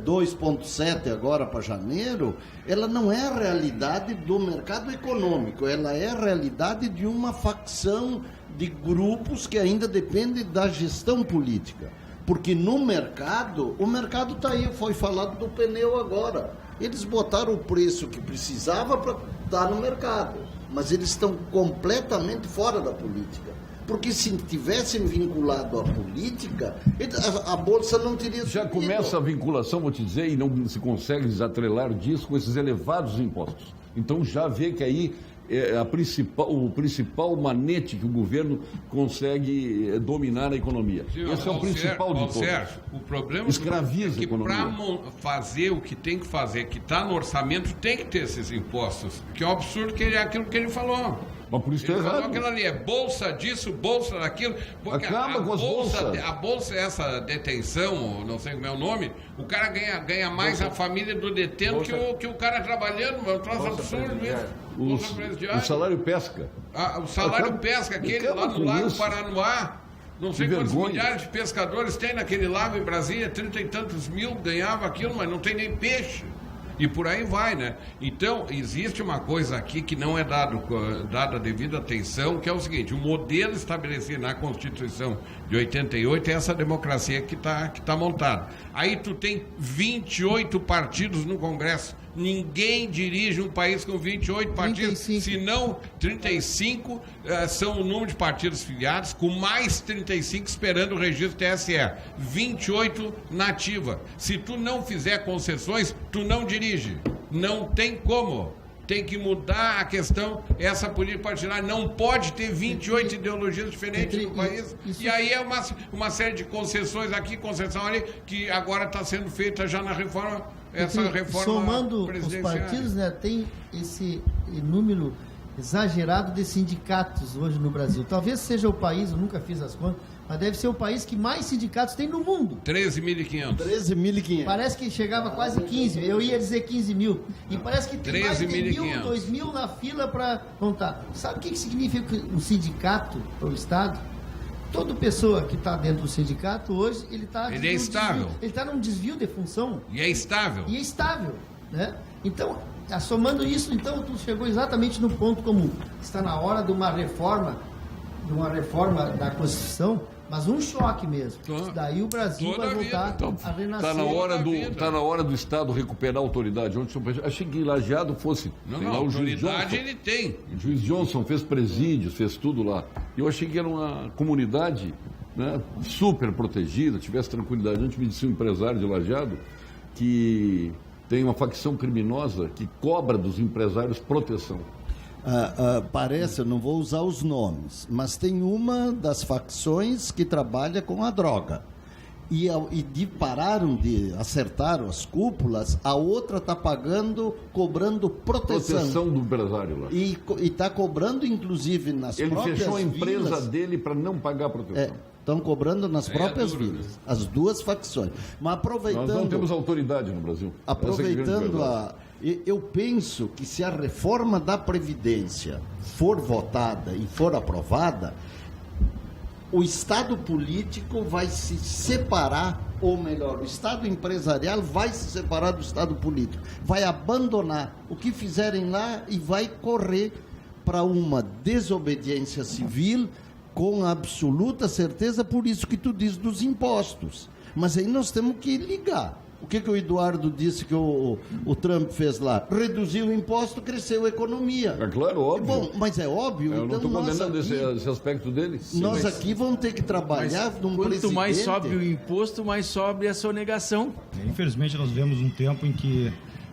2,7 agora para janeiro, ela não é a realidade do mercado econômico, ela é a realidade de uma facção de grupos que ainda depende da gestão política. Porque no mercado, o mercado está aí, foi falado do pneu agora. Eles botaram o preço que precisava para estar no mercado, mas eles estão completamente fora da política. Porque se tivessem vinculado à política, a Bolsa não teria subido. Já começa a vinculação, vou te dizer, e não se consegue desatrelar disso com esses elevados impostos. Então já vê que aí o principal manete que o governo consegue dominar a economia. Sim, esse é o principal de todos. Sérgio, o problema escraviza é que para fazer o que tem que fazer, que está no orçamento, tem que ter esses impostos. Que é um absurdo, que é aquilo que ele falou. Mas por isso está errado. Aquilo ali é bolsa disso, bolsa daquilo. Acaba com as bolsas. A bolsa é essa detenção, não sei como é o nome, o cara ganha mais bolsa, a família do detento que o cara trabalhando. É um troço absurdo isso. O salário pesca. O salário pesca, aquele lá no Lago Paranoá. Não sei quantos milhares de pescadores tem naquele lago em Brasília, 30 e tantos mil ganhava aquilo, mas não tem nem peixe. E por aí vai, né? Então, existe uma coisa aqui que não é dada a devida atenção, que é o seguinte: o modelo estabelecido na Constituição de 88 é essa democracia que tá montada. Aí tu tem 28 partidos no Congresso. Ninguém dirige um país com 28 partidos, 35. Senão 35 são o número de partidos filiados, com mais 35 esperando o registro TSE. 28 na ativa. Se tu não fizer concessões, tu não dirige. Não tem como. Tem que mudar a questão, essa política partidária. Não pode ter 28 ideologias diferentes no país. E aí é uma série de concessões aqui, concessão ali, que agora está sendo feita já na reforma. Essa reforma somando os partidos, né, tem esse número exagerado de sindicatos hoje no Brasil. Talvez seja o país, eu nunca fiz as contas, mas deve ser o país que mais sindicatos tem no mundo. 13.500. 13.500. Parece que chegava quase 15, eu ia dizer 15 mil. E parece que tem mais de 1.000, 2.000 na fila para contar. Sabe o que significa um sindicato para o Estado? Toda pessoa que está dentro do sindicato hoje, ele é estável. Ele está num desvio de função. E é estável. Né? Então, somando isso, então, tu chegou exatamente no ponto comum. Está na hora de uma reforma da Constituição, Mas um choque mesmo. Daí o Brasil vai voltar a renascer. Está na hora do Estado recuperar a autoridade. Achei que Lajeado fosse... Não, autoridade ele tem. O juiz Johnson fez presídios, fez tudo lá. Eu achei que era uma comunidade, né, super protegida, tivesse tranquilidade. Antes me disse um empresário de Lajeado que tem uma facção criminosa que cobra dos empresários proteção. Parece, eu não vou usar os nomes, mas tem uma das facções que trabalha com a droga. E pararam de acertar as cúpulas, a outra está cobrando proteção. Proteção do empresário lá. E está cobrando, inclusive, nas próprias vilas. Ele fechou a empresa dele para não pagar proteção. Estão cobrando nas próprias vilas, as duas facções. Mas aproveitando... Nós não temos autoridade no Brasil. Aproveitando eu penso que se a reforma da Previdência for votada e for aprovada, o Estado político vai se separar, ou melhor, o Estado empresarial vai se separar do Estado político, vai abandonar o que fizerem lá e vai correr para uma desobediência civil com absoluta certeza, por isso que tu diz dos impostos. Mas aí nós temos que ligar. O que o Eduardo disse que o Trump fez lá? Reduziu o imposto, cresceu a economia. É claro, óbvio. Bom, mas é óbvio. Eu não estou condenando esse aspecto dele. Nós aqui vamos ter que trabalhar num presidente... Quanto mais sobe o imposto, mais sobe a sonegação. Infelizmente, nós vivemos um tempo em que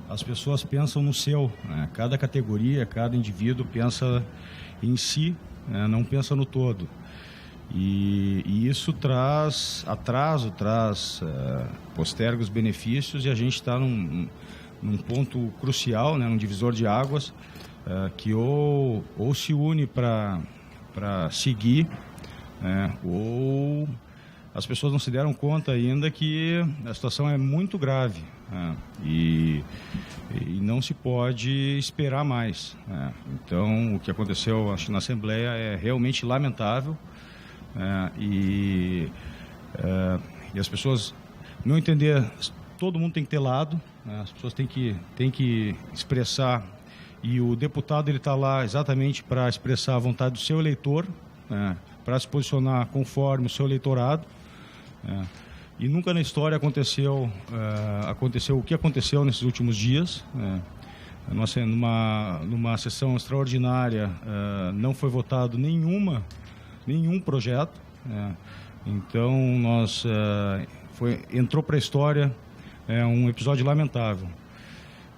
as pessoas pensam no seu. Né? Cada categoria, cada indivíduo pensa em si, né? Não pensa no todo. E isso traz atraso, posterga os benefícios, e a gente está num ponto crucial, né, num divisor de águas, que ou se une para seguir, ou as pessoas não se deram conta ainda que a situação é muito grave, e não se pode esperar mais. Então, o que aconteceu, acho, na Assembleia é realmente lamentável. E as pessoas não entender, todo mundo tem que ter lado, né? As pessoas têm que expressar, e o deputado ele está lá exatamente para expressar a vontade do seu eleitor, né? Para se posicionar conforme o seu eleitorado, e nunca na história aconteceu o que aconteceu nesses últimos dias. Numa sessão extraordinária não foi votado nenhum projeto, então entrou para a história um episódio lamentável,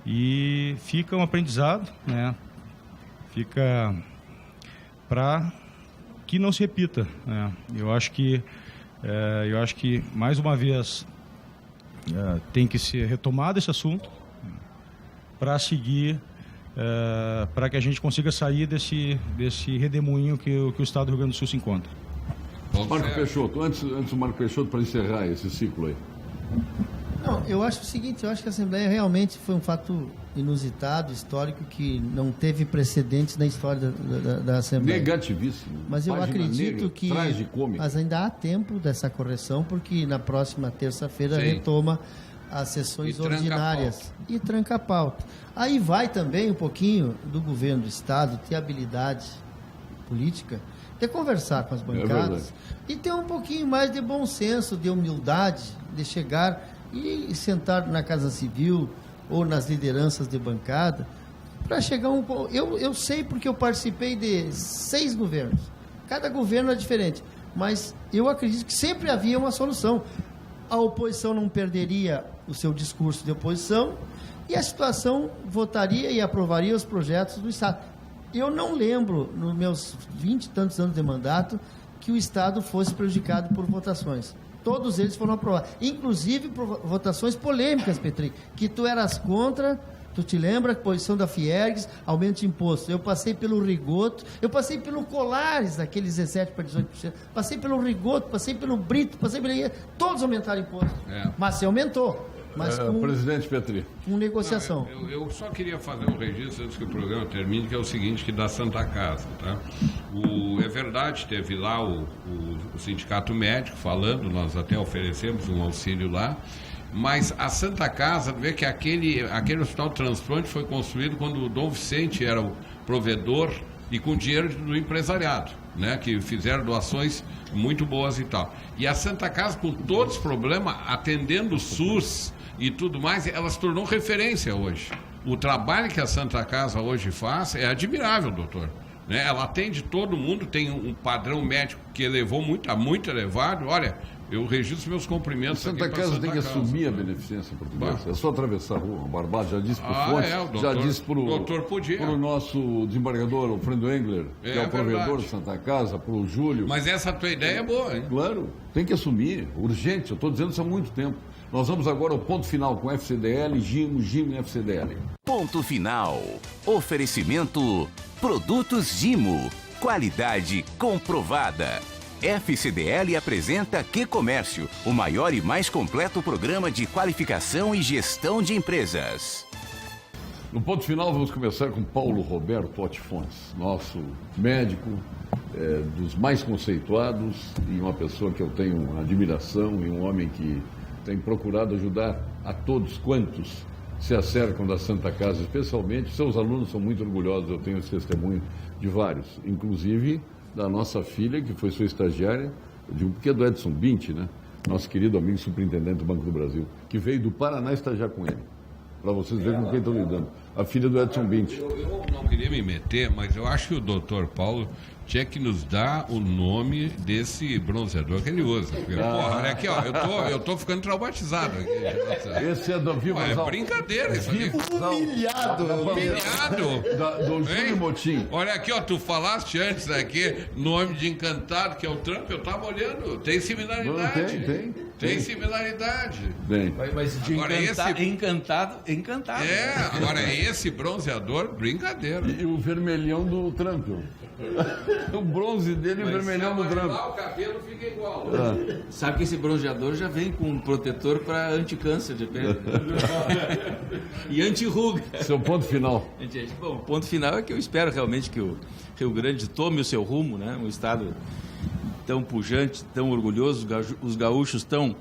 e fica um aprendizado, né? Fica para que não se repita, né? Eu acho que mais uma vez tem que ser retomado esse assunto para seguir, para que a gente consiga sair desse redemoinho que o Estado do Rio Grande do Sul se encontra. Marco Peixoto, antes do Marco Peixoto, para encerrar esse ciclo aí. Não, eu acho o seguinte, eu acho que a Assembleia realmente foi um fato inusitado, histórico, que não teve precedentes na história da Assembleia. Negativíssimo. Mas eu acredito que tragicômico. Mas ainda há tempo dessa correção, porque na próxima terça-feira retoma as sessões ordinárias e tranca a pauta. Aí vai também um pouquinho do governo do Estado ter habilidade política, de conversar com as bancadas e ter um pouquinho mais de bom senso, de humildade, de chegar e sentar na Casa Civil ou nas lideranças de bancada para chegar um pouco. Eu sei porque eu participei de 6 governos. Cada governo é diferente, mas eu acredito que sempre havia uma solução. A oposição não perderia o seu discurso de oposição e a situação votaria e aprovaria os projetos do Estado. Eu não lembro, nos meus 20 e tantos anos de mandato, que o Estado fosse prejudicado por votações. Todos eles foram aprovados, inclusive por votações polêmicas, Petri, que tu eras contra. Tu te lembra a posição da Fiergues, aumento de imposto? Eu passei pelo Rigoto, eu passei pelo Colares, aquele 17% para 18%, passei pelo Rigoto, passei pelo Brito, todos aumentaram imposto. Mas se aumentou. Mas presidente Petri. Com negociação. Não, eu só queria fazer um registro antes que o programa termine, que é o seguinte, que da Santa Casa, tá? É verdade, teve lá o Sindicato Médico falando, nós até oferecemos um auxílio lá, mas a Santa Casa, vê que aquele hospital de transplante foi construído quando o Dom Vicente era o provedor e com dinheiro do empresariado, né, que fizeram doações muito boas e tal. E a Santa Casa, com todos os problemas, atendendo o SUS e tudo mais, ela se tornou referência hoje. O trabalho que a Santa Casa hoje faz é admirável, doutor. Né? Ela atende todo mundo, tem um padrão médico que elevou muito elevado. Olha, eu registro meus cumprimentos. Santa Casa tem que assumir a beneficência portuguesa. É só atravessar a rua, Barbado, já disse para o Fontes, já disse para o nosso desembargador, o Fernando Engler, que é o provedor de Santa Casa, para o Júlio. Mas essa tua ideia é boa, hein? Claro, tem que assumir, urgente, eu estou dizendo isso há muito tempo. Nós vamos agora ao ponto final com FCDL, Gimo e FCDL. Ponto final. Oferecimento Produtos Gimo. Qualidade comprovada. FCDL apresenta Que Comércio, o maior e mais completo programa de qualificação e gestão de empresas. No ponto final, vamos começar com Paulo Roberto Otti Fontes, nosso médico, dos mais conceituados e uma pessoa que eu tenho admiração e um homem que tem procurado ajudar a todos quantos se acercam da Santa Casa, especialmente. Seus alunos são muito orgulhosos, eu tenho esse testemunho de vários, inclusive da nossa filha, que foi sua estagiária, eu digo porque é do Edson Bintti, né? Nosso querido amigo superintendente do Banco do Brasil, que veio do Paraná estagiar com ele, para vocês verem com quem estou lidando. A filha do Edson Bintti. Eu não queria me meter, mas eu acho que o doutor Paulo tinha que nos dar o nome desse bronzeador que ele usa. Porque, porra, olha aqui, ó, eu tô ficando traumatizado aqui. Esse é do Vivo É brincadeira isso aqui. Humilhado. Do Júlio Motim. Olha aqui, ó, tu falaste antes aqui, nome de Encantado, que é o Trump, eu tava olhando, tem similaridade. Não, tem similaridade. Tem. Mas de agora encantado. Agora esse bronzeador, brincadeira. E o vermelhão do Trump. O bronze dele e o vermelhão do Trump. O cabelo fica igual. Sabe que esse bronzeador já vem com um protetor para anticâncer de pele. E anti-ruga. Seu ponto final. Bom, o ponto final é que eu espero realmente que o Rio Grande tome o seu rumo, né? Um estado tão pujante, tão orgulhoso, os gaúchos tão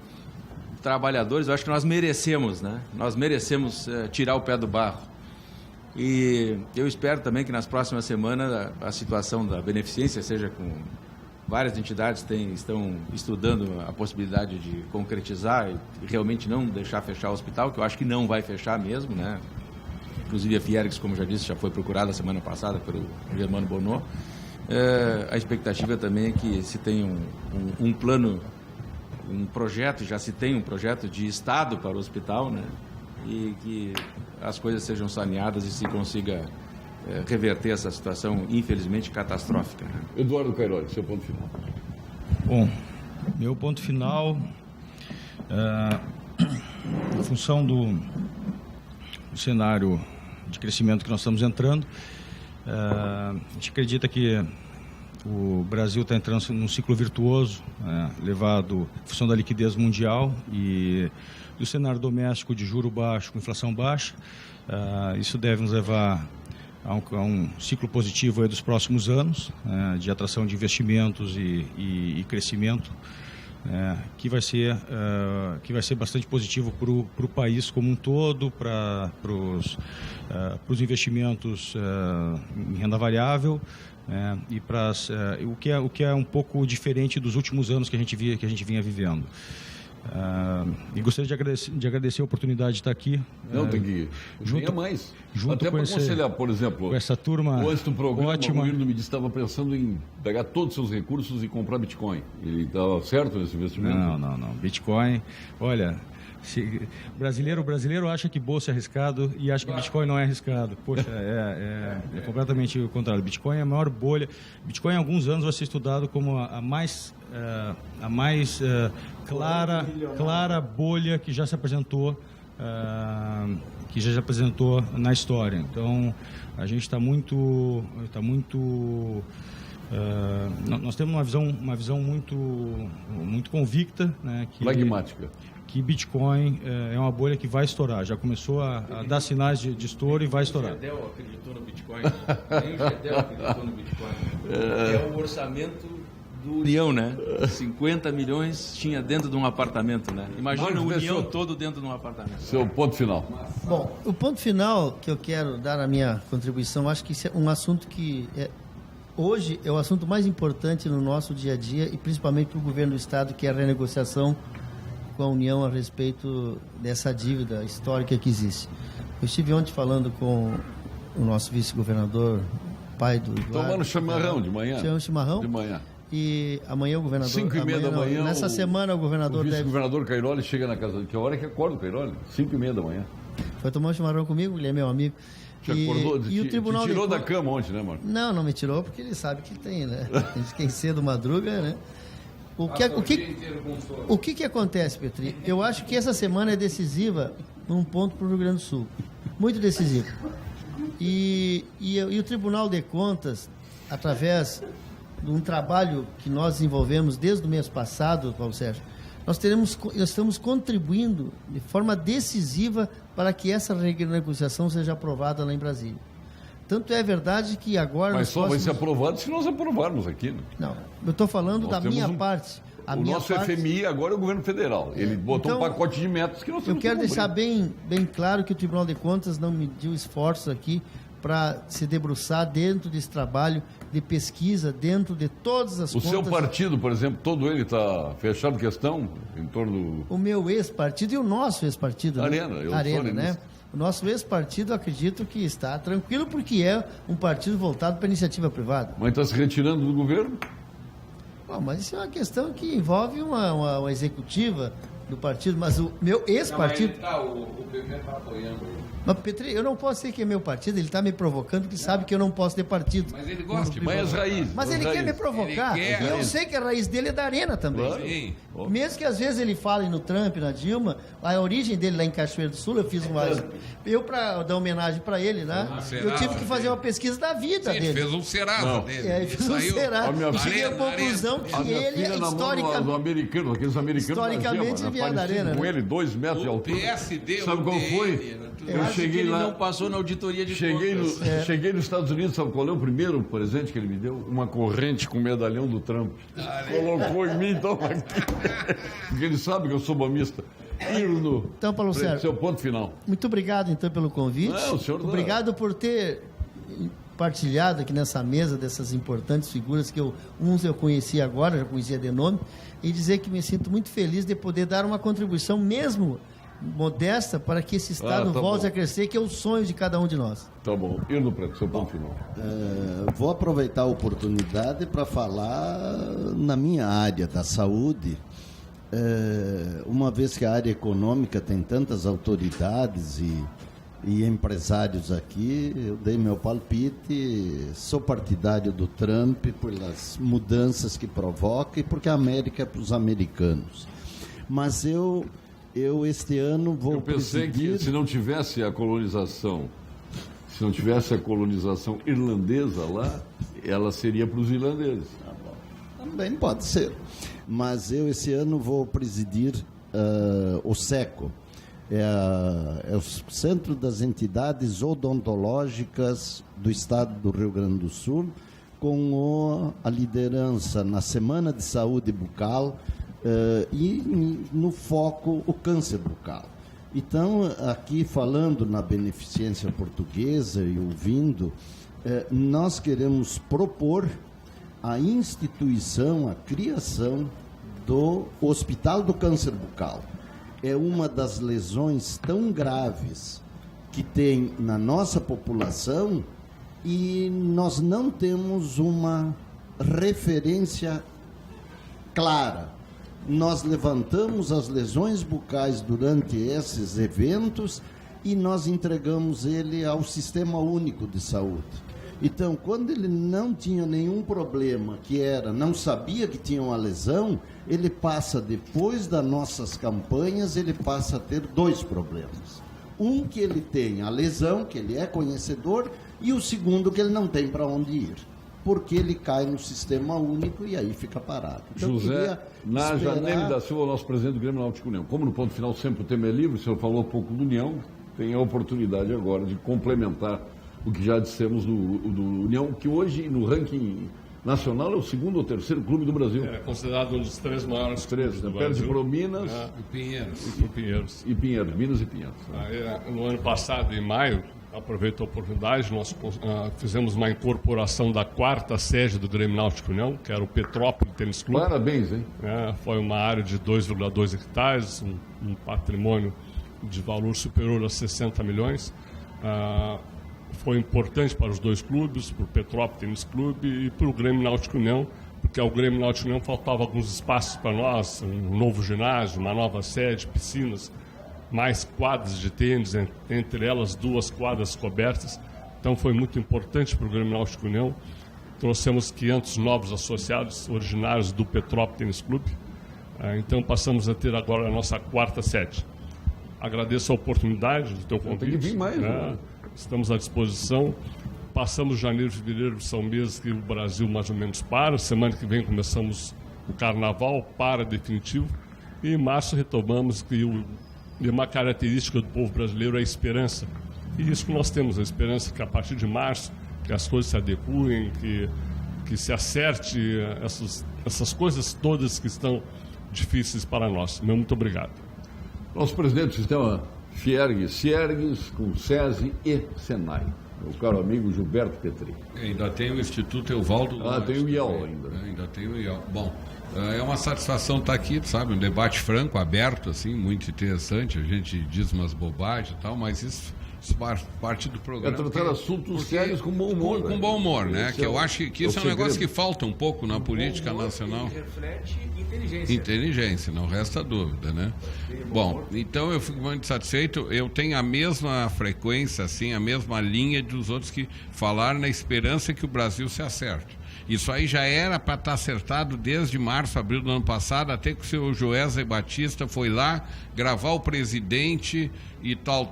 trabalhadores. Eu acho que nós merecemos, né? Nós merecemos tirar o pé do barro. E eu espero também que nas próximas semanas a situação da beneficência, seja com várias entidades estão estudando a possibilidade de concretizar e realmente não deixar fechar o hospital, que eu acho que não vai fechar mesmo, né? Inclusive a Fiergs, como já disse, já foi procurada semana passada pelo Germano Bonot. A expectativa também é que se tenha um plano, um projeto, já se tem um projeto de Estado para o hospital, né? E que as coisas sejam saneadas e se consiga reverter essa situação, infelizmente, catastrófica. Né? Eduardo Cairoli, seu ponto final. Bom, meu ponto final, em função do cenário de crescimento que nós estamos entrando, a gente acredita que o Brasil está entrando num ciclo virtuoso, levado em função da liquidez mundial e do cenário doméstico de juro baixo, com inflação baixa. Isso deve nos levar a um ciclo positivo aí dos próximos anos, de atração de investimentos e crescimento, que vai ser bastante positivo para o país como um todo, para os investimentos em renda variável, e o que é um pouco diferente dos últimos anos que a gente vinha vivendo. E gostaria de agradecer a oportunidade de estar aqui. Não, tem que junto mais. Até para aconselhar, por exemplo, com essa turma antes do programa, ótima. O Irno me disse que estava pensando em pegar todos os seus recursos e comprar Bitcoin. Ele estava certo nesse investimento? Não. Bitcoin, olha, o brasileiro acha que bolsa é arriscado e acha que Bitcoin não é arriscado. Poxa, é completamente o contrário. Bitcoin é a maior bolha. Bitcoin, em alguns anos, vai ser estudado como a mais clara bolha que já se apresentou na história. Então, a gente está muito nós temos uma visão muito convicta, né, pragmática, que Bitcoin é uma bolha que vai estourar. Já começou a dar sinais de estouro e vai estourar. Nem o Gedel acreditou no Bitcoin. Nem o Gedel acreditou no Bitcoin. É o orçamento do União, né? 50 milhões tinha dentro de um apartamento, né? Imagina o União todo dentro de um apartamento. Seu ponto final. Bom, o ponto final que eu quero dar a minha contribuição, acho que isso é um assunto que hoje é o assunto mais importante no nosso dia a dia e principalmente para o governo do Estado, que é a renegociação com a União a respeito dessa dívida histórica que existe. Eu estive ontem falando com o nosso vice-governador, pai do Eduardo. Tomando chimarrão de manhã. Tomando chimarrão. De manhã. E amanhã o governador... 5h30 da manhã... Nessa semana o governador deve... O vice-governador Cairoli chega na casa... Que hora que acorda o Cairoli? 5h30 da manhã. Foi tomar um chimarrão comigo, ele é meu amigo. Te acordou? E o Tribunal te tirou da cama ontem, né, Marco? Não me tirou, porque ele sabe que tem, né? Quem cedo madruga, né? O que acontece, Petri? Eu acho que essa semana é decisiva num ponto para o Rio Grande do Sul. Muito decisiva. E o Tribunal de Contas, através de um trabalho que nós desenvolvemos desde o mês passado, Paulo Sérgio, nós estamos contribuindo de forma decisiva para que essa renegociação seja aprovada lá em Brasília. Tanto é verdade que agora... Mas só vai ser aprovado se nós aprovarmos aqui, né? Não, eu estou falando da minha parte. O nosso FMI agora é o governo federal. Ele botou um pacote de metas que nós temos que cumprir. Eu quero deixar bem claro que o Tribunal de Contas não mediu esforços aqui para se debruçar dentro desse trabalho de pesquisa, dentro de todas as contas. O seu partido, por exemplo, todo ele está fechado questão em torno... O meu ex-partido e o nosso ex-partido. Arena, né? O nosso ex-partido, acredito que está tranquilo, porque é um partido voltado para a iniciativa privada. Mas está se retirando do governo? Bom, mas isso é uma questão que envolve uma executiva do partido, mas o meu ex-partido... O PP está apoiando. Mas, Petri, eu não posso dizer que é meu partido, ele está me provocando, porque sabe que eu não posso ter partido. Mas ele gosta de as raízes. Mas ele quer me provocar. E eu sei que a raiz dele é da Arena também. Claro. Sim. Mesmo que às vezes ele fale no Trump, na Dilma, a origem dele lá em Cachoeiro do Sul, eu fiz para dar homenagem para ele, né? Eu tive que fazer uma pesquisa da vida dele. Fez um Serasa dele. Fiz um Serasa. Cheguei à conclusão que ele, historicamente... Aqueles americanos historicamente, via da Arena. Com ele, 2 metros de altura. PSD, sabe qual foi? Eu cheguei lá, não passou na auditoria de contas. Cheguei nos Estados Unidos, sabe qual é o primeiro presente que ele me deu? Uma corrente com o medalhão do Trump. Colocou em mim, então, porque ele sabe que eu sou bomista. Então, Paulo Sérgio, seu ponto final. Muito obrigado, então, pelo convite. Não, o senhor obrigado por ter partilhado aqui nessa mesa dessas importantes figuras que uns eu conheci agora, já conhecia de nome, e dizer que me sinto muito feliz de poder dar uma contribuição mesmo modesta para que esse Estado volte a crescer, que é o sonho de cada um de nós. Tá bom. Irno Preto, seu ponto final. Vou aproveitar a oportunidade para falar na minha área da saúde. Uma vez que a área econômica tem tantas autoridades e empresários aqui, eu dei meu palpite, sou partidário do Trump pelas mudanças que provoca e porque a América é para os americanos. Mas eu este ano vou pensei que se não tivesse a colonização irlandesa lá, ela seria para os irlandeses. Também pode ser. Mas eu esse ano vou presidir o SECO, é o Centro das Entidades Odontológicas do Estado do Rio Grande do Sul, com a liderança na Semana de Saúde Bucal, e no foco o câncer bucal. Então, aqui falando na beneficência portuguesa e ouvindo, nós queremos propor a instituição, a criação do Hospital do Câncer Bucal. É uma das lesões tão graves que tem na nossa população e nós não temos uma referência clara. Nós levantamos as lesões bucais durante esses eventos e nós entregamos ele ao Sistema Único de Saúde. Então, quando ele não tinha nenhum problema, não sabia que tinha uma lesão, ele passa, depois das nossas campanhas, ele passa a ter 2 problemas. Um, que ele tem a lesão, que ele é conhecedor, e o segundo, que ele não tem para onde ir, porque ele cai no Sistema Único e aí fica parado. Então, José Janene da Silva, nosso presidente do Grêmio Náutico União. Como no ponto final sempre o tema é livre, o senhor falou um pouco do União, tem a oportunidade agora de complementar o que já dissemos do União, que hoje no ranking nacional é o 2º ou 3º clube do Brasil. É considerado um dos 3 maiores clubes do Brasil. Perde para o Minas e Pinheiros. Minas e Pinheiros. No ano passado, em maio, aproveito a oportunidade, nós fizemos uma incorporação da 4ª sede do Grêmio Náutico União, que era o Petrópolis Tênis Clube. Parabéns, hein? Foi uma área de 2,2 hectares, um patrimônio de valor superior a 60 milhões. Foi importante para os dois clubes, para o Petrópolis Tênis Clube e para o Grêmio Náutico União, porque ao Grêmio Náutico União faltavam alguns espaços para nós, um novo ginásio, uma nova sede, piscinas, mais quadras de tênis, entre elas 2 quadras cobertas. Então foi muito importante para o Grêmio Náutico União. Trouxemos 500 novos associados originários do Petrópolis Tênis Clube. Então passamos a ter agora a nossa 4ª sede. Agradeço a oportunidade do teu convite. Tem que vir mais, né? Estamos à disposição. Passamos janeiro, fevereiro, são meses que o Brasil mais ou menos para. Semana que vem começamos o Carnaval, para definitivo. E em março retomamos que uma característica do povo brasileiro é a esperança. E isso que nós temos, a esperança que a partir de março, que as coisas se adequem, que se acerte essas coisas todas que estão difíceis para nós. Muito obrigado. Nosso presidente do sistema Fiergues, com SESI e SENAI. Meu caro amigo Gilberto Petri. Ainda tem o Instituto Evaldo Lage. Tem o IEL ainda. Ainda tem o IEL. Bom, é uma satisfação estar aqui, sabe? Um debate franco, aberto, assim, muito interessante. A gente diz umas bobagens e tal, mas isso parte do programa. É tratar assuntos sérios com bom humor. Com bom humor, né? Que eu acho que isso é um negócio que falta um pouco na política nacional. Reflete inteligência. Inteligência, não resta dúvida, né? Bom, então eu fico muito satisfeito. Eu tenho a mesma frequência, assim, a mesma linha dos outros que falaram na esperança que o Brasil se acerte. Isso aí já era para estar acertado desde março, abril do ano passado, até que o senhor Joesley Batista foi lá gravar o presidente e tal.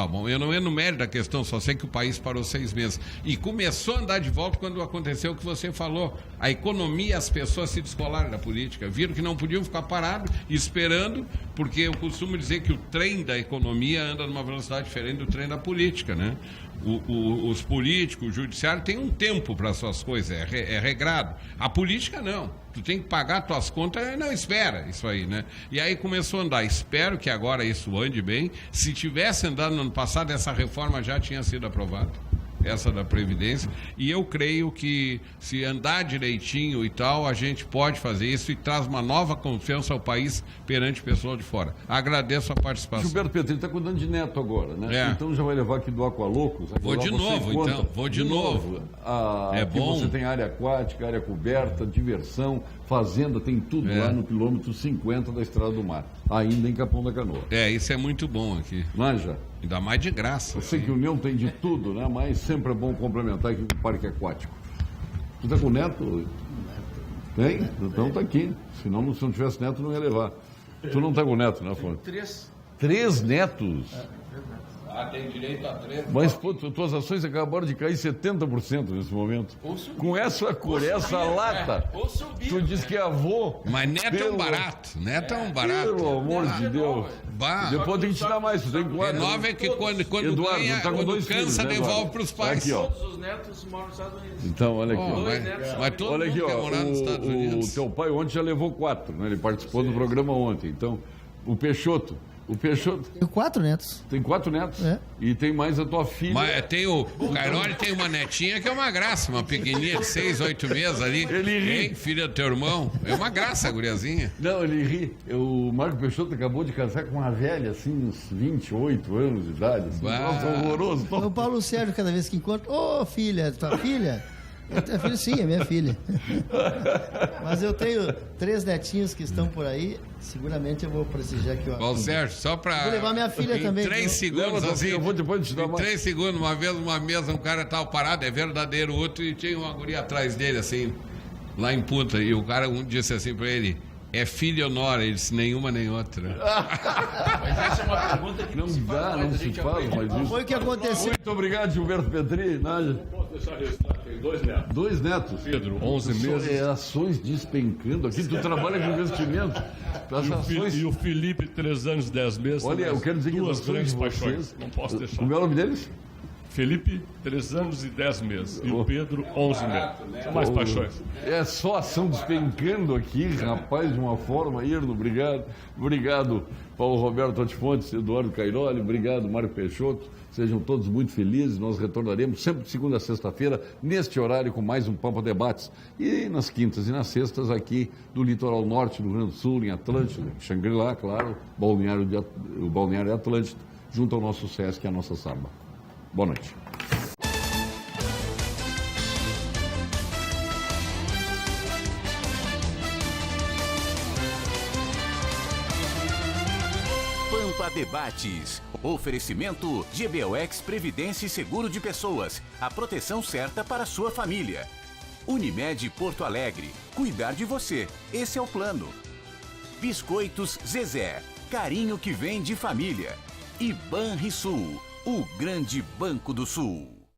Bom, eu não enumero da questão, só sei que o país parou 6 meses. E começou a andar de volta quando aconteceu o que você falou. A economia, as pessoas se descolaram da política, viram que não podiam ficar parados esperando, porque eu costumo dizer que o trem da economia anda numa velocidade diferente do trem da política, né? Os políticos, o judiciário tem um tempo para suas coisas, é regrado. A política não. Tu tem que pagar tuas contas, não espera isso aí, né? E aí começou a andar. Espero que agora isso ande bem. Se tivesse andado no ano passado, essa reforma já tinha sido aprovada, essa da Previdência, e eu creio que se andar direitinho e tal, a gente pode fazer isso e traz uma nova confiança ao país perante o pessoal de fora. Agradeço a participação. Gilberto Petri está cuidando de neto agora, né? Então já vai levar aqui do Aqualocos. Vou de novo. Aqui bom. Você tem área aquática, área coberta, diversão, fazenda, tem tudo lá no quilômetro 50 da Estrada do Mar, ainda em Capão da Canoa. Isso é muito bom aqui. Manja. Ainda mais de graça. Eu sei que o União tem de tudo, né? Mas sempre é bom complementar aqui com o parque aquático. Tu tá com neto? Tem? Então tá aqui. Senão, se não tivesse neto, não ia levar. Tu não tá com neto, né, Afonso? 3. 3 netos? Tem direito a 3. Mas, pô, tuas ações acabaram de cair 70% nesse momento. Com essa lata. Tu diz que é avô. Mas neto é um barato. Neto é um barato. Pelo amor de Deus. Depois tem que te dar mais. Tu tem 4. 9 é que quando Eduardo, ganha, tá com quando 2 cansa, filhos, né, devolve para os pais. Aqui, ó. Todos os netos moram nos Estados Unidos. Então, olha aqui. Mas todo olha aqui, mundo quer morar nos Estados Unidos. O teu pai ontem já levou 4, né? Ele participou do programa ontem. Então, o Peixoto. Tenho 4 netos. Tem 4 netos? E tem mais a tua filha. Mas tem o Cairoli tem uma netinha que é uma graça, uma pequenininha de 6, 8 meses ali. Ele ri. Hein, filha do teu irmão. É uma graça, a guriazinha. Não, ele ri. O Marco Peixoto acabou de casar com uma velha, assim, uns 28 anos de idade. Assim. Nossa, horroroso. O Paulo Sérgio, cada vez que encontra, filha, tua filha? Tua filha, sim, é minha filha. Mas eu tenho 3 netinhos que estão por aí. Seguramente eu vou prestigiar aqui. Paulo Sérgio, só para... Vou levar minha filha também. 3 segundos, assim. Eu vou depois te dar mais. 3 segundos, uma vez, uma mesa, um cara estava parado, é verdadeiro, outro, e tinha uma guria atrás dele, assim, lá em Punta. E o cara disse assim para ele: é filha ou nora? Ele disse: nenhuma nem outra. Mas essa é uma pergunta que não se faz, não se faz, mas isso. Foi o que aconteceu. Muito obrigado, Gilberto Petri. Não posso deixar registrar, tem 2 netos. 2 netos? Pedro, 11 meses. Ações despencando. Aqui tu trabalha com investimento. E o Felipe, 3 anos, 10 meses. Olha, eu quero dizer que 2 as grandes ações de paixões. vocês... Não posso deixar. Como é o nome deles? Felipe, 3 anos e 10 meses. E o Pedro, 11 meses. São mais paixões. É só ação despencando aqui, rapaz, de uma forma, Irno, obrigado. Obrigado, Paulo Roberto Atfontes, Eduardo Cairoli, obrigado, Mário Peixoto. Sejam todos muito felizes. Nós retornaremos sempre de segunda a sexta-feira, neste horário, com mais um Pampa Debates. E nas quintas e nas sextas, aqui do litoral norte do Rio Grande do Sul, em Atlântida, Xangri-Lá, claro, o Balneário Atlântida, junto ao nosso Sesc e à nossa Saba. Boa noite. Pampa Debates. Oferecimento GBOX Previdência e Seguro de Pessoas. A proteção certa para a sua família. Unimed Porto Alegre. Cuidar de você. Esse é o plano. Biscoitos Zezé. Carinho que vem de família. E Banrisul. O grande banco do Sul.